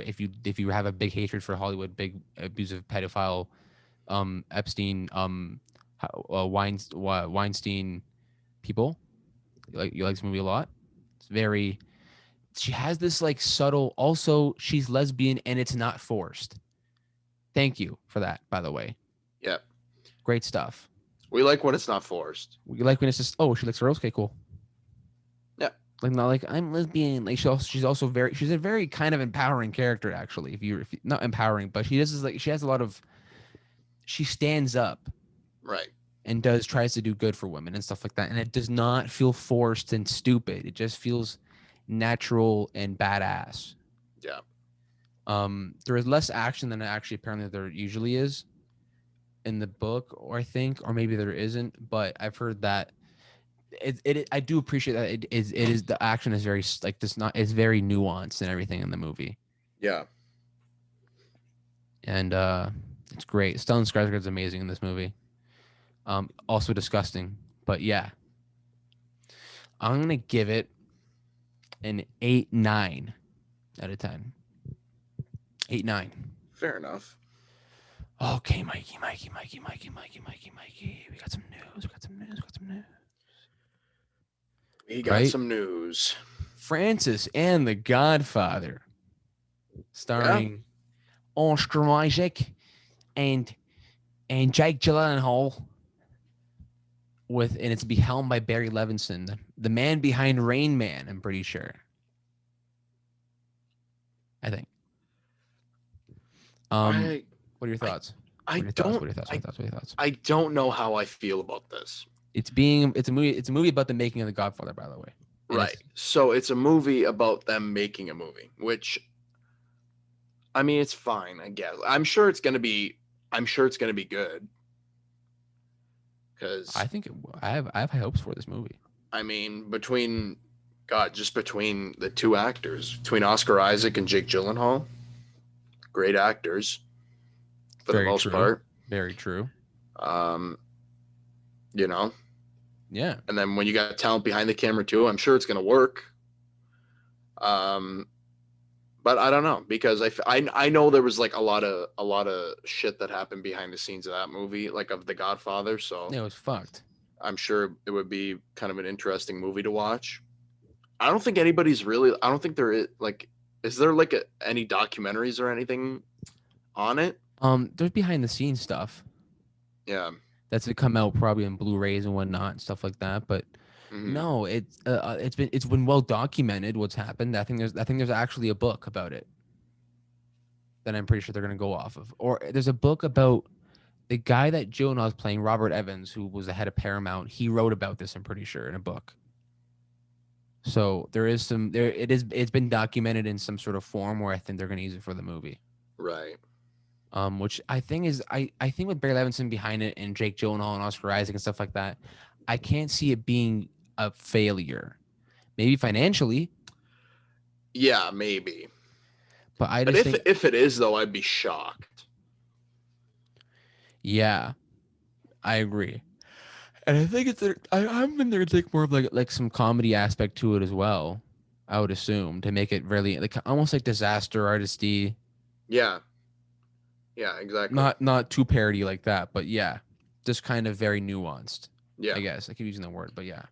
if you have a big hatred for Hollywood, big abusive pedophile, Epstein, Weinstein people. You like this movie a lot. It's very. She has this like subtle. Also, she's lesbian and it's not forced. Thank you for that, by the way. Yeah. Great stuff. We like when it's not forced. You like when it's just, oh, she likes girls. Okay, cool. Yeah. Like not like I'm lesbian. Like she's also very, she's a very kind of empowering character actually. If you not empowering, but she does is like she has a lot of, she stands up Right. and tries to do good for women and stuff like that, and it does not feel forced and stupid. It just feels natural and badass. Yeah. There is less action than actually apparently there usually is in the book, or I think, or maybe there isn't, but I've heard that I do appreciate that it is the action is very like this not it's very nuanced and everything in the movie, Yeah. and it's great. Stellan Skarsgård is amazing in this movie. Also disgusting, but yeah, I'm gonna give it an 8-9 out of 10. 8-9. Fair enough. Okay, Mikey. We got some news. We got Right? some news. Francis and the Godfather, starring Oscar Isaac and Jake Gyllenhaal, and it's to be helmed by Barry Levinson, the man behind Rain Man. I'm pretty sure. I think. What are your thoughts? I What are your thoughts? I don't know how I feel about this. It's a movie about the making of The Godfather, by the way. And Right. So it's a movie about them making a movie, which I mean it's fine, I guess. I'm sure it's gonna be good. Because I have high hopes for this movie. I mean, between the two actors, between Oscar Isaac and Jake Gyllenhaal, great actors for the most part. Very true. You know, Yeah. and then when you got talent behind the camera too, I'm sure it's gonna work. But I don't know, because I know there was like a lot of shit that happened behind the scenes of that movie, like of The Godfather. So It was fucked. I'm sure it would be kind of an interesting movie to watch. I don't think anybody's really. I don't think there is like. Is there like any documentaries or anything on it? There's behind the scenes stuff Yeah. that's to come out probably in Blu-rays and whatnot and stuff like that. But Mhm. no, it's been well documented what's happened. I think there's actually a book about it that I'm pretty sure they're gonna go off of. Or there's a book about the guy that Gyllenhaal was playing, Robert Evans, who was the head of Paramount. He wrote about this, I'm pretty sure, in a book. So it's been documented in some sort of form where I think they're gonna use it for the movie. Right. Which I think is I think with Barry Levinson behind it and Jake Gyllenhaal and Oscar Isaac and stuff like that, I can't see it being a failure. Maybe financially, Yeah, maybe. but I But just think if it is though, I'd be shocked. yeah, I agree. And I think I'm in there to take more of like some comedy aspect to it as well. I would assume to make it really like almost like disaster artisty, Yeah. Yeah, exactly. not too parody like that, but yeah, just kind of very nuanced. Yeah. I guess I keep using the word, but yeah,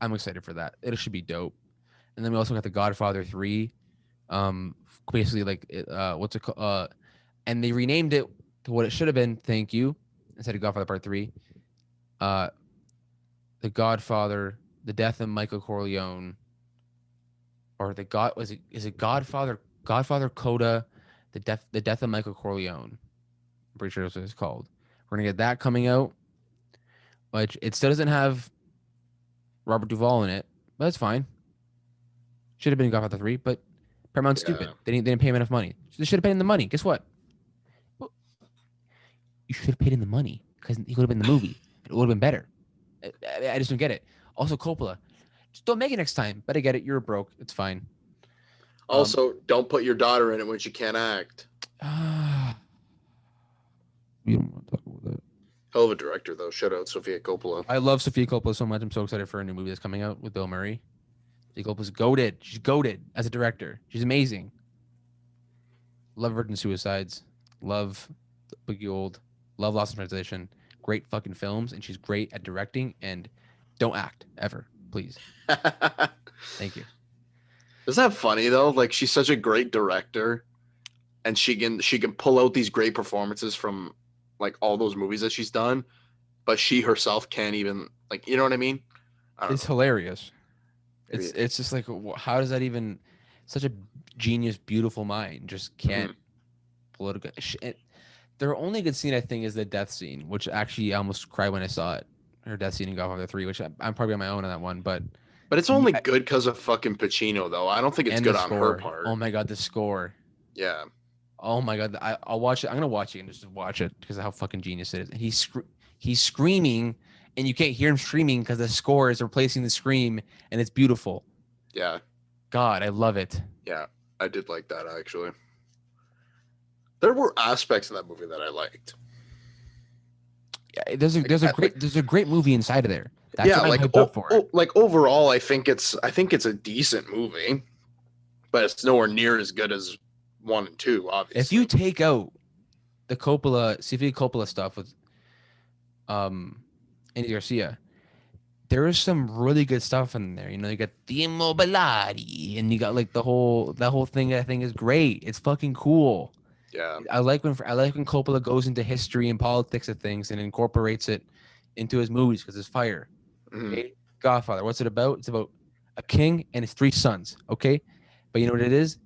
I'm excited for that. It should be dope. And then we also got The Godfather 3. Basically like what's it called? And they renamed it to what it should have been. Thank you. Instead of Godfather Part 3. The Godfather, The Death of Michael Corleone, or the God was it is it Godfather Coda, the death of Michael Corleone. I'm pretty sure that's what it's called. We're gonna get that coming out, which it still doesn't have Robert Duvall in it, but that's fine. Should have been Godfather 3, but Paramount's Yeah. stupid. They didn't pay him enough money. So they should have paid him the money. Guess what? Well, you should have paid him the money because he would have been the movie. It would have been better. I just don't get it. Also, Coppola, just don't make it next time. But I get it. You're broke. It's fine. Um, Also, don't put your daughter in it when she can't act. we don't want to talk about that. Hell of a director, though. Shout out Sofia Coppola. I love Sofia Coppola so much. I'm so excited for a new movie that's coming out with Bill Murray. Sofia Coppola's goated. She's goated as a director. She's amazing. Love Virgin Suicides. Love Boogie Old. Love Lost in Translation. Great fucking films, and she's great at directing. And don't act ever, please. Thank you. Isn't that funny though? Like she's such a great director, and she can pull out these great performances from like all those movies that she's done, but she herself can't even like you know what I mean? I don't It's know. hilarious. It's Maybe- it's just like how does that even such a genius, beautiful mind just can't pull it. Their only good scene I think is the death scene, which actually I almost cried when I saw it. Her death scene in Godfather 3, which I'm probably on my own on that one, but But it's only good because of fucking Pacino, though. I don't think it's and good the on her score. part. Oh my god, the score. Yeah, Oh my god, I'll watch it. I'm gonna watch it and just watch it because of how fucking genius it is. And he's screaming, and you can't hear him screaming because the score is replacing the scream, and it's beautiful. yeah, God, I love it. yeah. I did like that actually. There were aspects of that movie that I liked. Yeah, there's a great movie inside of there. That's Yeah, why I'm like hyped up for it. like overall, I think it's a decent movie, but it's nowhere near as good as 1 and 2. Obviously, If you take out the Sofia Coppola stuff with Andy Garcia, there is some really good stuff in there. You know, you got the Immobilati, and you got like that whole thing. I think is great. It's fucking cool. yeah, I like when Coppola goes into history and politics of things and incorporates it into his movies because it's fire. mhm. Okay, Godfather. What's it about? It's about a king and his 3 sons. Okay, but you know what it is?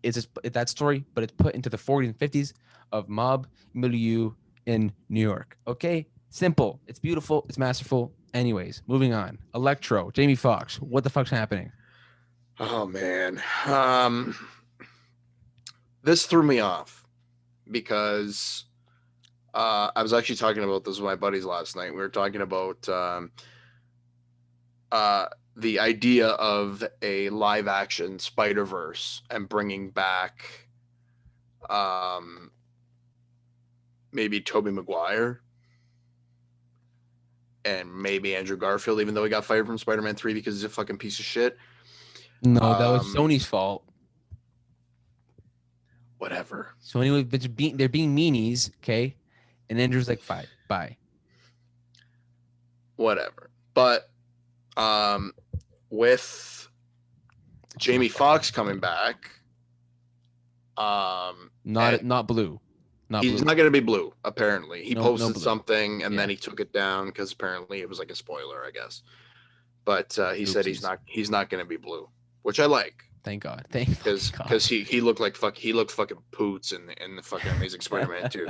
It's that story, but it's put into the 40s and 50s of mob milieu in New York. Okay, simple. It's beautiful. It's masterful. Anyways, moving on. Electro, Jamie Foxx. What the fuck's happening? Oh man, this threw me off because I was actually talking about this with my buddies last night. We were talking about the idea of a live action Spider Verse and bringing back um, maybe Tobey Maguire and maybe Andrew Garfield, even though he got fired from Spider Man 3 because he's a fucking piece of shit. No, that was Sony's fault. Whatever. Sony they're being meanies, okay? And Andrew's like, fine, bye. Whatever. But with Jamie Foxx coming back, Not blue. he's not going to be blue. Apparently, he No posted blue. something and Yeah. then he took it down because apparently it was like a spoiler, I guess. But he said he's Oopsies. not going to be blue, which I like Thank God. because he looked like he looked fucking poots in the fucking Amazing Spider-Man 2.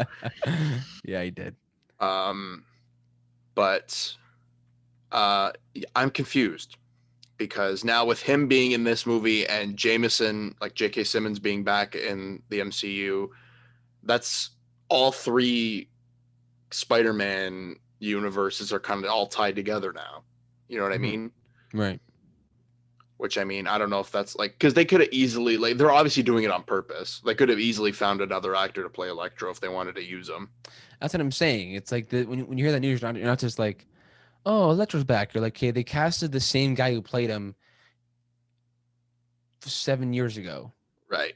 Yeah, he did. But I'm confused because now with him being in this movie and Jameson, like J.K. Simmons being back in the MCU, that's all 3 Spider-Man universes are kind of all tied together now. You know what I mean? Right. Which I mean, I don't know if that's like because they could have easily like they're obviously doing it on purpose. They could have easily found another actor to play Electro if they wanted to use him. That's what I'm saying. It's like when you hear that news, you're not just like, oh, Electro's back. You're like, okay, they casted the same guy who played him 7 years ago. Right.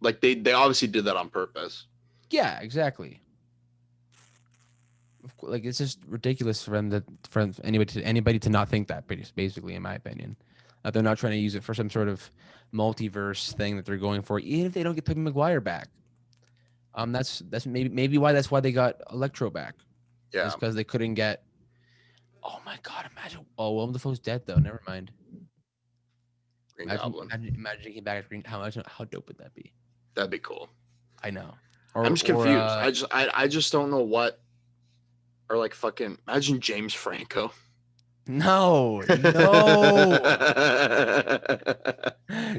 Like they obviously did that on purpose. Yeah, exactly. Like it's just ridiculous for anybody to not think that. Basically, in my opinion, that they're not trying to use it for some sort of multiverse thing that they're going for, even if they don't get Tobey Maguire back. That's maybe why they got Electro back. Yeah. It's because they couldn't get. Oh my God! Imagine. Oh, Willem Dafoe's dead though. Never mind. Green Goblin. Imagine he came back as Green. How dope would that be? That'd be cool. I know. I'm just confused. I just don't know what. Or like fucking imagine James Franco. No,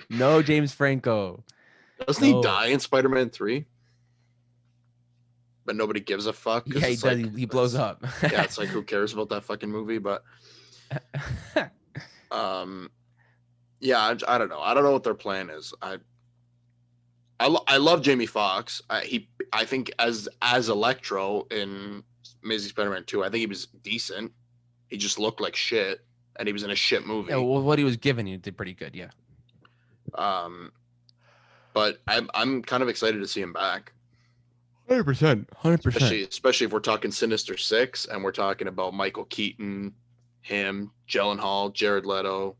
no, James Franco. Doesn't he No. die in Spider-Man 3? But nobody gives a fuck. Yeah, he it's does. like, He blows up. Yeah, it's like who cares about that fucking movie? But yeah, I don't know. I don't know what their plan is. I love Jamie Foxx. I think as Electro in Amazing Spider-Man 2, I think he was decent. He just looked like shit, and he was in a shit movie. Yeah, well, what he was given, he did pretty good. Yeah. But I'm kind of excited to see him back. 100%. Especially if we're talking Sinister Six and we're talking about Michael Keaton, him, Gyllenhaal, Jared Leto.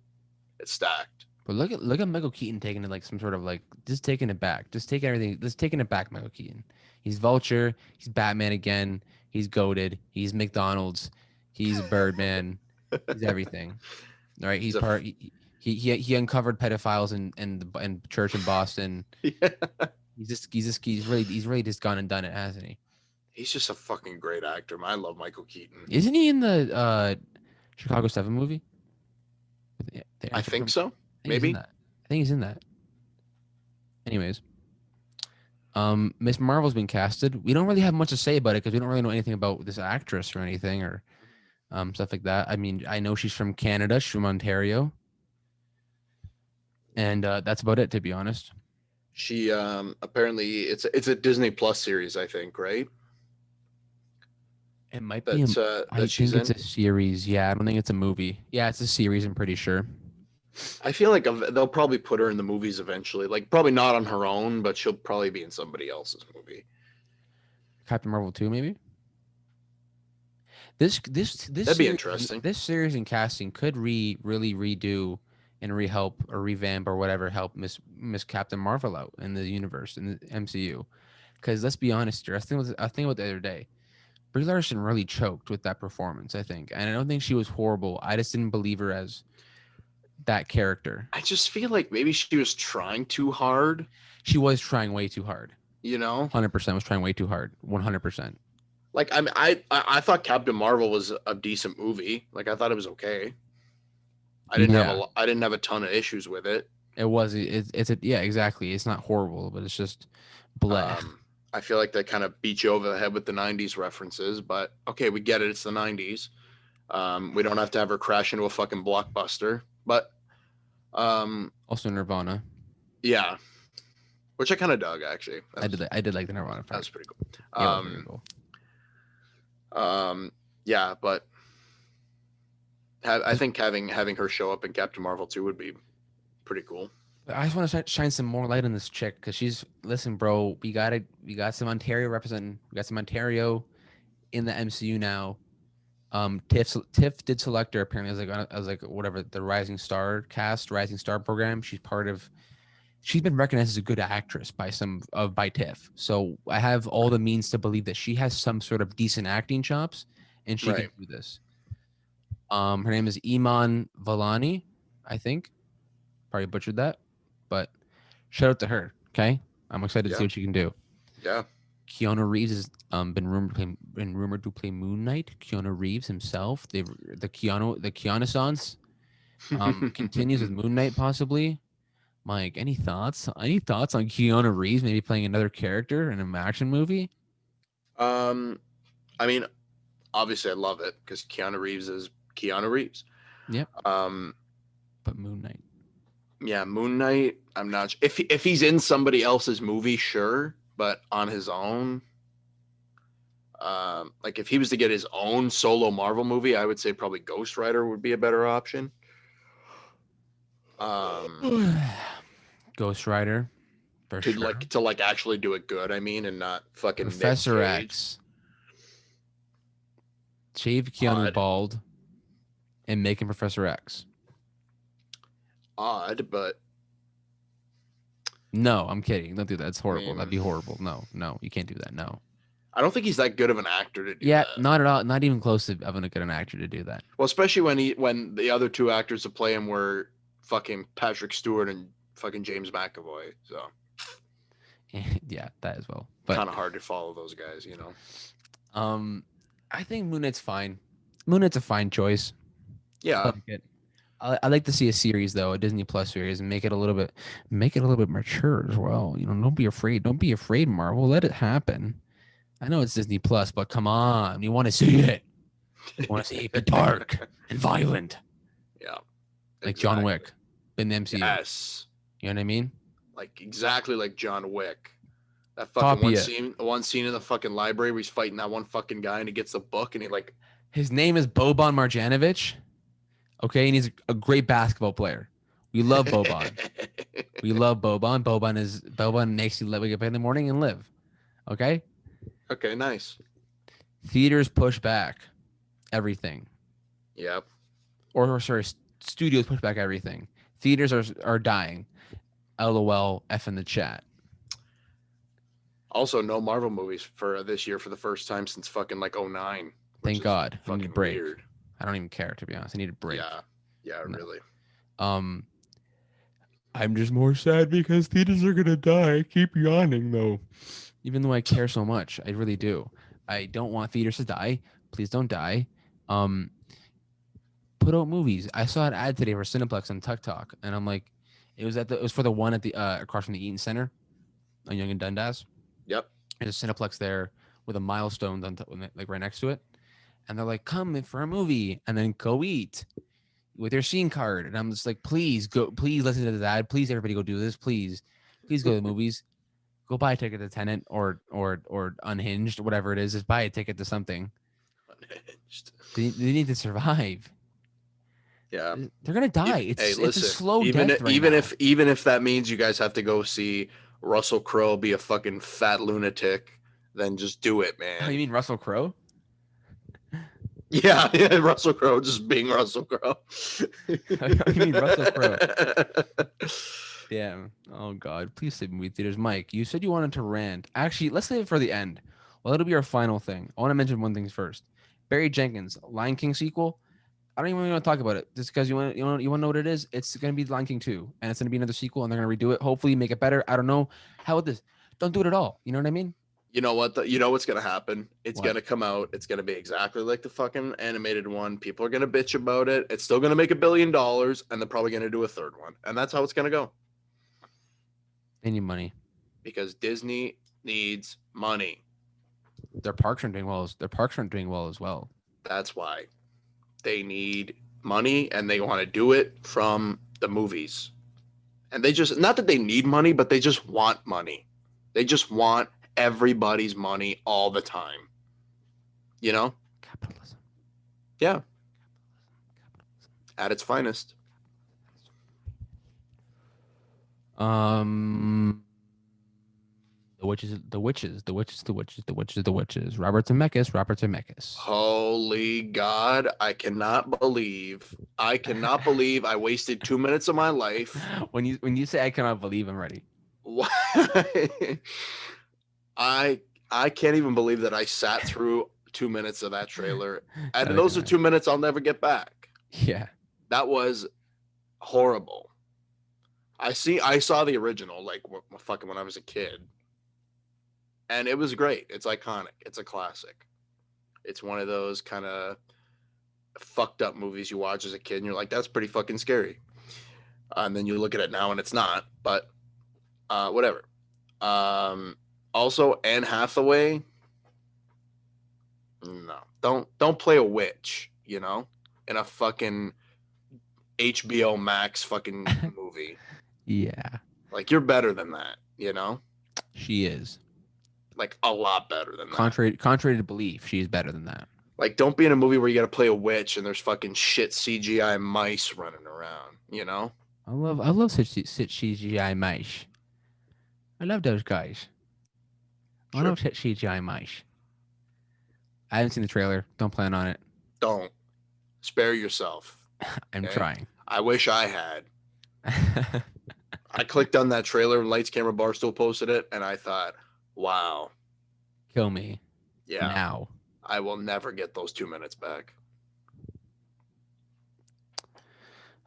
It's stacked. But look at Michael Keaton taking it like some sort of like just taking it back. Just take everything. Just taking it back, Michael Keaton. He's Vulture. He's Batman again. He's goated. He's McDonald's. He's Birdman. He's everything. All right. He's part. He uncovered pedophiles in church in Boston. Yeah. He's really just gone and done it, hasn't he? He's just a fucking great actor. Man. I love Michael Keaton. Isn't he in the Chicago 7 movie? I think so. Maybe. I think he's in that. Anyways, Miss Marvel's been casted. We don't really have much to say about it because we don't really know anything about this actress or anything or stuff like that. I mean, I know she's from Canada. She's from Ontario. And that's about it, to be honest. She apparently it's a Disney Plus series, I think, right? It might be. I think it's a series. Yeah, I don't think it's a movie. Yeah, it's a series. I'm pretty sure. I feel like they'll probably put her in the movies eventually. Like probably not on her own, but she'll probably be in somebody else's movie. Captain Marvel 2, maybe. This that'd be interesting. This series and casting could really redo and rehelp or revamp or whatever help Miss Captain Marvel out in the universe in the MCU. Because let's be honest here, I think about the other day. Brie Larson really choked with that performance, I think, and I don't think she was horrible. I just didn't believe her as that character. I just feel like maybe she was trying too hard. She was trying way too hard. 100% was trying way too hard. 100%. Like I thought Captain Marvel was a decent movie. Like I thought it was okay. I didn't have a ton of issues with it. Yeah, exactly. It's not horrible, but it's just blah. I feel like they kind of beat you over the head with the 90s references, but okay, we get it. It's the 90s. We don't have to have her crash into a fucking blockbuster, but also Nirvana. Yeah, which I kind of dug actually. I did like the Nirvana part. That was pretty cool. Yeah, but I think having her show up in Captain Marvel 2 would be pretty cool. I just want to shine some more light on this chick because listen, bro, we got some Ontario representing. We got some Ontario in the MCU now. Tiff did select her apparently as like whatever the Rising Star program. She's been recognized as a good actress by Tiff. So I have all the means to believe that she has some sort of decent acting chops and she can do this. Her name is Iman Vellani, I think. Probably butchered that, but shout out to her. Okay, I'm excited to see what she can do. Yeah. Keanu Reeves has been rumored to play Moon Knight. Keanu Reeves himself, the Keanu-sans continues with Moon Knight possibly. Mike, any thoughts? Any thoughts on Keanu Reeves maybe playing another character in an action movie? I mean, obviously I love it because Keanu Reeves is Keanu Reeves. Yep. But Moon Knight. Yeah, Moon Knight. I'm not sure. If he's in somebody else's movie, sure, but on his own, like if he was to get his own solo Marvel movie, I would say probably Ghost Rider would be a better option. Ghost Rider, for sure. To actually do it good. I mean, and not fucking Professor X. Shave Keanu bald, and make him Professor X. Odd, but no, I'm kidding. Don't do that. It's horrible. That'd be horrible. No, you can't do that. No. I don't think he's that good of an actor to do that. Yeah, not at all. Not even close to having a good an actor to do that. Well, especially when the other two actors that play him were fucking Patrick Stewart and fucking James McAvoy. So Yeah, that as well. But kind of hard to follow those guys, you know. I think Moon Knight's fine. Moon Knight's a fine choice. I Yeah. like it. I like to see a series though, a Disney Plus series, and make it a little bit mature as well. You know, don't be afraid. Don't be afraid, Marvel. Let it happen. I know it's Disney Plus, but come on, you want to see it. You want to see it be dark and violent, Yeah. like John Exactly. Wick in the MCU. Yes. You know what I mean? Like exactly like John Wick. That fucking Copy it. one scene in the fucking library where he's fighting that one fucking guy and he gets the book and he like His name is Boban Marjanovic. Okay, and he's a great basketball player. We love Boban. We love Boban. Boban makes you wake up in the morning and live. Okay? Okay, nice. Theaters push back everything. Yep. Or sorry, studios push back everything. Theaters are dying. LOL F in the chat. Also, no Marvel movies for this year for the first time since fucking like 09. Thank God. I need a Fucking break. weird. I don't even care, to be honest. I need a break. Yeah. Yeah, No. really. I'm just more sad because theaters are gonna die. I keep yawning though. Even though I care so much, I really do. I don't want theaters to die. Please don't die. Put out movies. I saw an ad today for Cineplex on TikTok, and I'm like, it was for the one at the across from the Eaton Center on Yonge and Dundas. Yep. There's a Cineplex there with a milestone like right next to it, and they're like, come in for a movie and then go eat with your scene card. And I'm just like, please go, please listen to that. Please, everybody go do this. Please go to the movies. Go buy a ticket to Tenet or Unhinged, whatever it is. Just buy a ticket to something. Unhinged. They need to survive. Yeah. They're gonna die. It's a slow death right now. Even if that means you guys have to go see Russell Crowe be a fucking fat lunatic, then just do it, man. Oh, you mean Russell Crowe? Yeah, Russell Crowe just being Russell Crowe. You mean Russell Crowe? Damn. Oh God. Please save movie theaters. Mike, you said you wanted to rant. Actually, let's save it for the end. Well, it'll be our final thing. I want to mention one thing first. Barry Jenkins, Lion King sequel. I don't even want to talk about it just because you want to know what it is. It's gonna be Lion King 2, and it's gonna be another sequel, and they're gonna redo it. Hopefully, make it better. I don't know. How about this? Don't do it at all. You know what I mean? You know what? You know what's gonna happen? It's What? gonna come out. It's gonna be exactly like the fucking animated one. People are gonna bitch about it. It's still gonna make $1 billion, and they're probably gonna do a third one, and that's how it's gonna go. They need money. Because Disney needs money. Their parks aren't doing well. As well. That's why they need money, and they want to do it from the movies. And they just, not that they need money, but they just want money. They just want everybody's money all the time. You know? Capitalism. Yeah. At its finest. The witches. Robert Zemeckis. Holy God, I cannot believe I wasted 2 minutes of my life. When you say I cannot believe, I'm ready. Why? I can't even believe that I sat through 2 minutes of that trailer. And those are 2 minutes I'll never get back. Yeah. That was horrible. I saw the original like fucking when I was a kid. And it was great. It's iconic. It's a classic. It's one of those kind of fucked up movies you watch as a kid and you're like, that's pretty fucking scary. And then you look at it now and it's not, but whatever. Also, Anne Hathaway. No, don't play a witch, you know, in a fucking HBO Max fucking movie. Yeah. Like, you're better than that, you know? She is. Like, a lot better than that. Contrary to belief, she is better than that. Like, don't be in a movie where you got to play a witch and there's fucking shit CGI mice running around, you know? I love such CGI mice. I love those guys. I love such CGI mice. I haven't seen the trailer. Don't plan on it. Don't. Spare yourself. I'm trying. I wish I had. I clicked on that trailer and Lights Camera Barstool posted it and I thought, wow. Kill me. Yeah. Now. I will never get those 2 minutes back.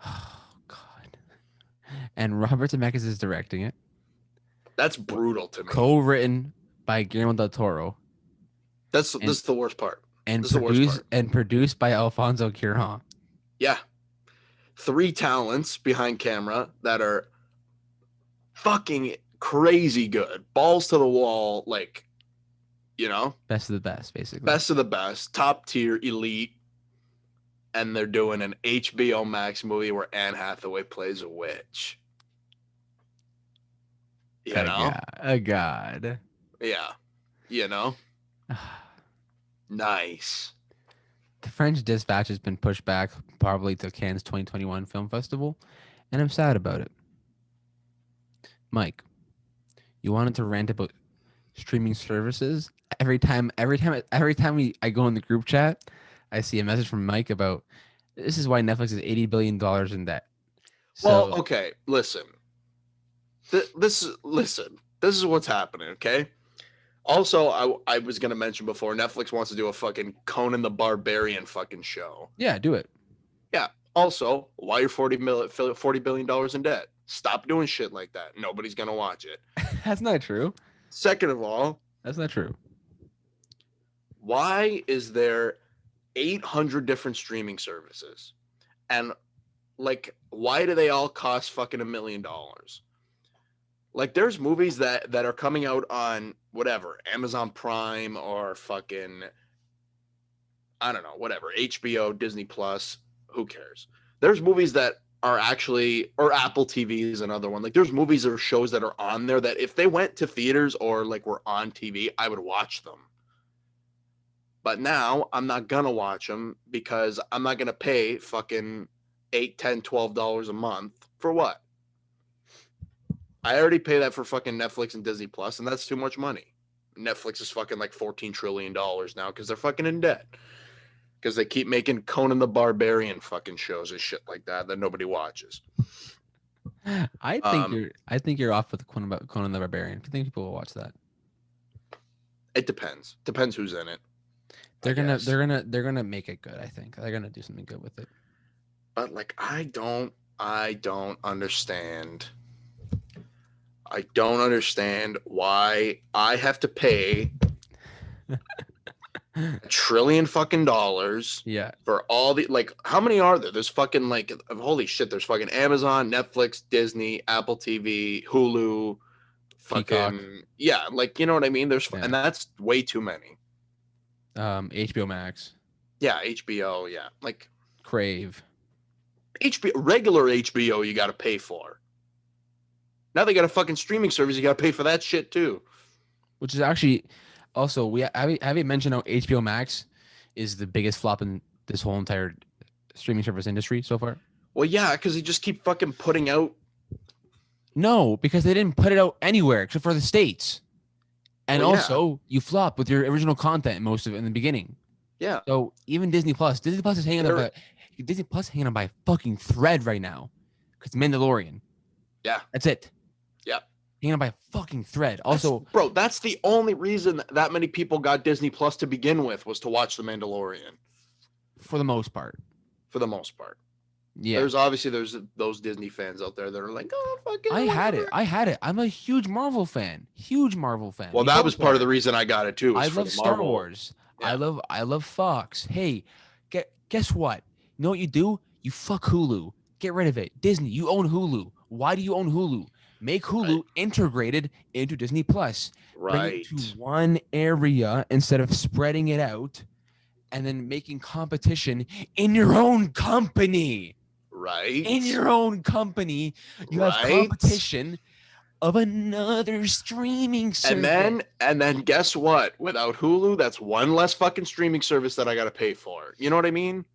Oh, God. and Robert Zemeckis is directing it. That's brutal to me. Co-written by Guillermo del Toro This and is the worst part. This is the worst part. produced by Alfonso Cuarón. Yeah. 3 talents behind camera that are fucking crazy good. Balls to the wall, like, Best of the best, basically. best of the best, top tier, elite. And they're doing an HBO Max movie where Anne Hathaway plays a witch. You know? A god. Yeah. Nice. The French Dispatch has been pushed back probably to Cannes 2021 Film Festival, and I'm sad about it. Mike, you wanted to rant about streaming services. Every time I go in the group chat, I see a message from Mike about this is why Netflix is $80 billion in debt. Well, okay, listen. This is what's happening, okay? Also, I was gonna mention before, Netflix wants to do a fucking Conan the Barbarian fucking show. Yeah, do it. Yeah. Also, why you're $40 billion in debt? Stop doing shit like that. Nobody's gonna watch it. That's not true. Second of all, that's not true. Why is there 800 different streaming services? And like, why do they all cost fucking $1 million? Like, there's movies that are coming out on whatever, Amazon Prime or fucking, I don't know, whatever, HBO, Disney Plus, who cares? There's movies that are actually, or Apple TV is another one. Like, there's movies or shows that are on there that if they went to theaters or like were on TV, I would watch them. But now I'm not gonna watch them because I'm not gonna pay fucking $8, $10, $12 a month for what? I already pay that for fucking Netflix and Disney Plus, and that's too much money. Netflix is fucking like $14 trillion now because they're fucking in debt. Because they keep making Conan the Barbarian fucking shows and shit like that nobody watches. I think you're off with Conan the Barbarian. I think people will watch that. It depends. Depends who's in it. They're gonna make it good. I think they're gonna do something good with it. But like, I don't understand. I don't understand why I have to pay $1 trillion fucking dollars. Yeah. For all the, like, how many are there? There's fucking like, holy shit. There's fucking Amazon, Netflix, Disney, Apple TV, Hulu, fucking Peacock. Yeah. Like, you know what I mean? And that's way too many. HBO Max. Yeah, HBO. Yeah, like Crave. Regular HBO, you got to pay for. Now they got a fucking streaming service. You got to pay for that shit too. Which is actually also have you mentioned how HBO Max is the biggest flop in this whole entire streaming service industry so far? Well, yeah, because they just keep fucking putting out. No, because they didn't put it out anywhere except for the States. And also, you flop with your original content most of it in the beginning. Yeah. So even Disney Plus is hanging on by a fucking thread right now, because Mandalorian. Yeah. That's it. Yeah. Hanging on by a fucking thread. Also, bro, that's the only reason that many people got Disney Plus to begin with, was to watch The Mandalorian. For the most part. Yeah. There's those Disney fans out there that are like, oh, fucking. I had it. I'm a huge Marvel fan. Well, that was part of the reason I got it too. I love Star Wars. Yeah. I love Fox. Hey, guess what? You know what you do? You fuck Hulu. Get rid of it. Disney, you own Hulu. Why do you own Hulu? Make Hulu integrated into Disney Plus. Right. Bring it to one area instead of spreading it out and then making competition in your own company. Right. In your own company, you have competition of another streaming service. And then guess what? Without Hulu, that's one less fucking streaming service that I got to pay for. You know what I mean?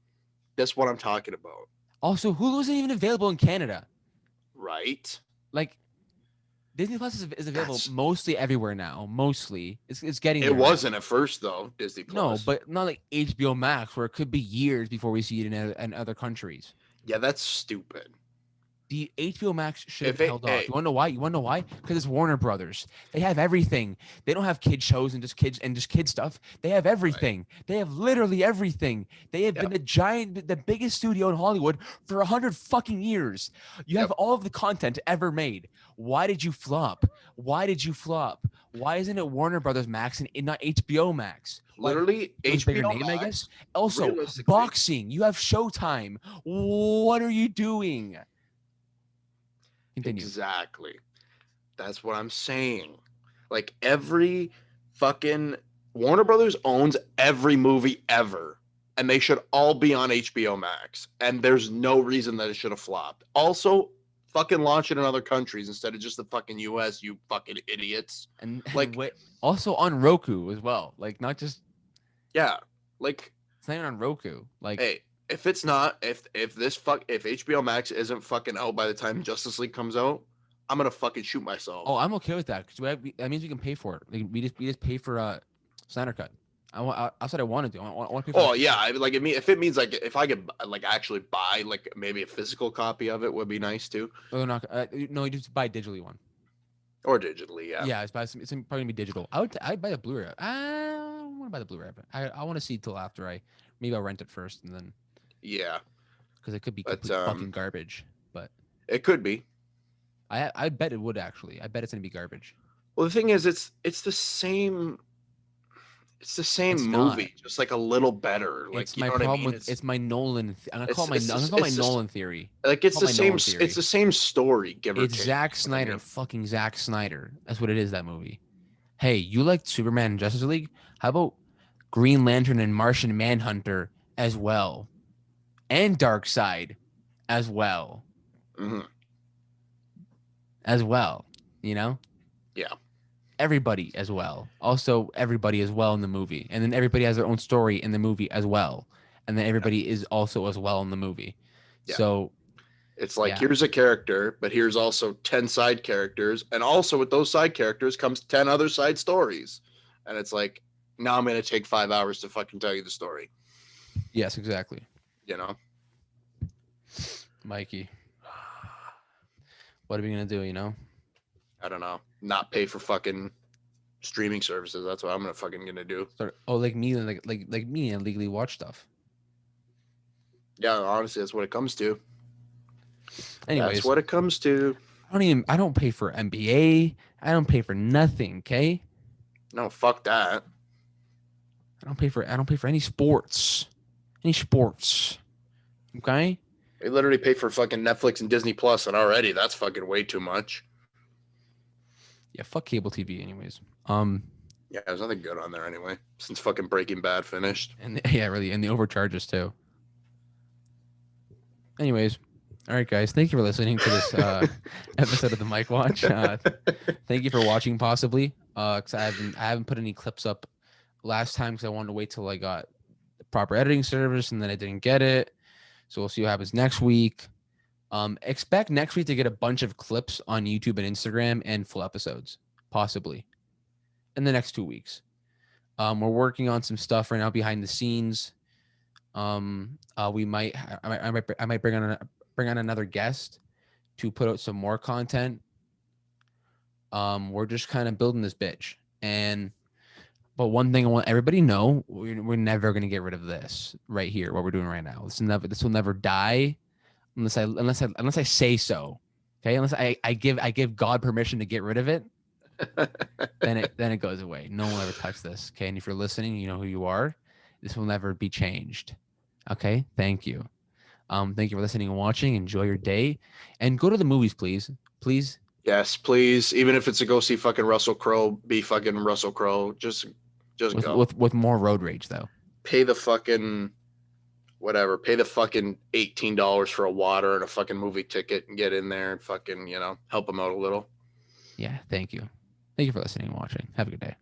That's what I'm talking about. Also, Hulu isn't even available in Canada. Right. Like, Disney Plus is available mostly everywhere now. Mostly. It's getting there. It wasn't at first, though, Disney Plus. No, but not like HBO Max, where it could be years before we see it in other countries. Yeah, that's stupid. The HBO Max should have If been it, held off. hey, You want to know why? You want to know why? Because it's Warner Brothers. They have everything. They don't have kid shows and just kid stuff. They have right, everything. They have literally everything. They have been yep, the biggest studio in Hollywood for 100 fucking years. You have yep. all of the content ever made. Why did you flop? Why did you flop? Why isn't it Warner Brothers Max and not HBO Max? Why? Literally, It was a bigger HBO name, I guess. Max, Also, realistically, boxing. You have Showtime. What are you doing? Continue. exactly. That's what I'm saying. Like every fucking Warner Brothers owns every movie ever, and they should all be on HBO Max. And there's no reason that it should have flopped. Also, fucking launch it in other countries instead of just the fucking US, you fucking idiots. And Like, wait, also on Roku as well. Like not just yeah, like, it's not even on Roku. Like hey, if it's not, if HBO Max isn't fucking out by the time Justice League comes out, I'm gonna fucking shoot myself. oh, I'm okay with that because that means we can pay for it. Like, we just pay for Snyder Cut. That's what I want to do. I want to pay for. Oh yeah, like if it means like if I could like actually buy like maybe a physical copy of it would be nice too, Oh, they're not. No, you just buy a digitally one. or digitally. Yeah, Yeah, it's probably gonna be digital. I'd buy the Blu-ray. I want to buy the Bluray. But I want to see it till after maybe I'll rent it first and then yeah, because it could be but complete fucking garbage. But it could be. I bet it would actually. I bet it's gonna be garbage. Well, the thing is, it's the same. It's the same It's not. movie, just like a little better. It's Like you my know what I problem mean? with it's my Nolan. I'm gonna call It's it my it's I'm gonna just, call it my it's just Nolan theory. like it's Call the it my same. Nolan theory. It's the same story, give or It's take. Zack You know what I Snyder, mean? fucking Zack Snyder. That's what it is. That movie. Hey, you liked Superman and Justice League? How about Green Lantern and Martian Manhunter as well, and Darkseid as well, Hmm. as well. You know, Yeah, everybody as well. Also, everybody as well in the movie, and then everybody has their own story in the movie as well, and then yeah, everybody is also as well in the movie. yeah. So It's like yeah, here's a character, but here's also 10 side characters, and also with those side characters comes 10 other side stories. And it's like now I'm gonna take 5 hours to fucking tell you the story. yes, exactly, You know? Mikey. What are we gonna do? You know. I don't know. Not pay for fucking streaming services. That's what I'm gonna do. Start, oh, like me, like me, and legally watch stuff. Yeah, honestly, that's what it comes to. That's Anyways, what it comes to. I don't pay for NBA. I don't pay for nothing. Okay, No, fuck that. I don't pay for any sports. Any sports. Okay. They literally pay for fucking Netflix and Disney Plus, and already that's fucking way too much. Yeah, fuck cable TV. Anyways. Yeah, there's nothing good on there anyway. Since fucking Breaking Bad finished. And yeah, really, and the overcharges too. Anyways, all right, guys. Thank you for listening to this episode of the Mike Watch. Thank you for watching, possibly. Because I haven't put any clips up last time because I wanted to wait till I got the proper editing service, and then I didn't get it. So we'll see what happens next week. Expect next week to get a bunch of clips on YouTube and Instagram and full episodes, possibly, in the next 2 weeks. We're working on some stuff right now behind the scenes. We might I might bring on another guest to put out some more content. We're just kind of building this bitch, but one thing I want everybody to know: we're never gonna get rid of this right here. What we're doing right now. This will never die unless I say so. Okay, unless I give God permission to get rid of it, then it goes away. No one will ever touch this. Okay, and if you're listening, you know who you are. This will never be changed. Okay, thank you. Thank you for listening and watching. Enjoy your day, and go to the movies, please. Please. Yes, please. Even if it's to go see fucking Russell Crowe, be fucking Russell Crowe. Just go. With more road rage though. Pay the fucking whatever. Pay the fucking $18 for a water and a fucking movie ticket and get in there and fucking help them out a little. Yeah, thank you. Thank you for listening and watching. Have a good day.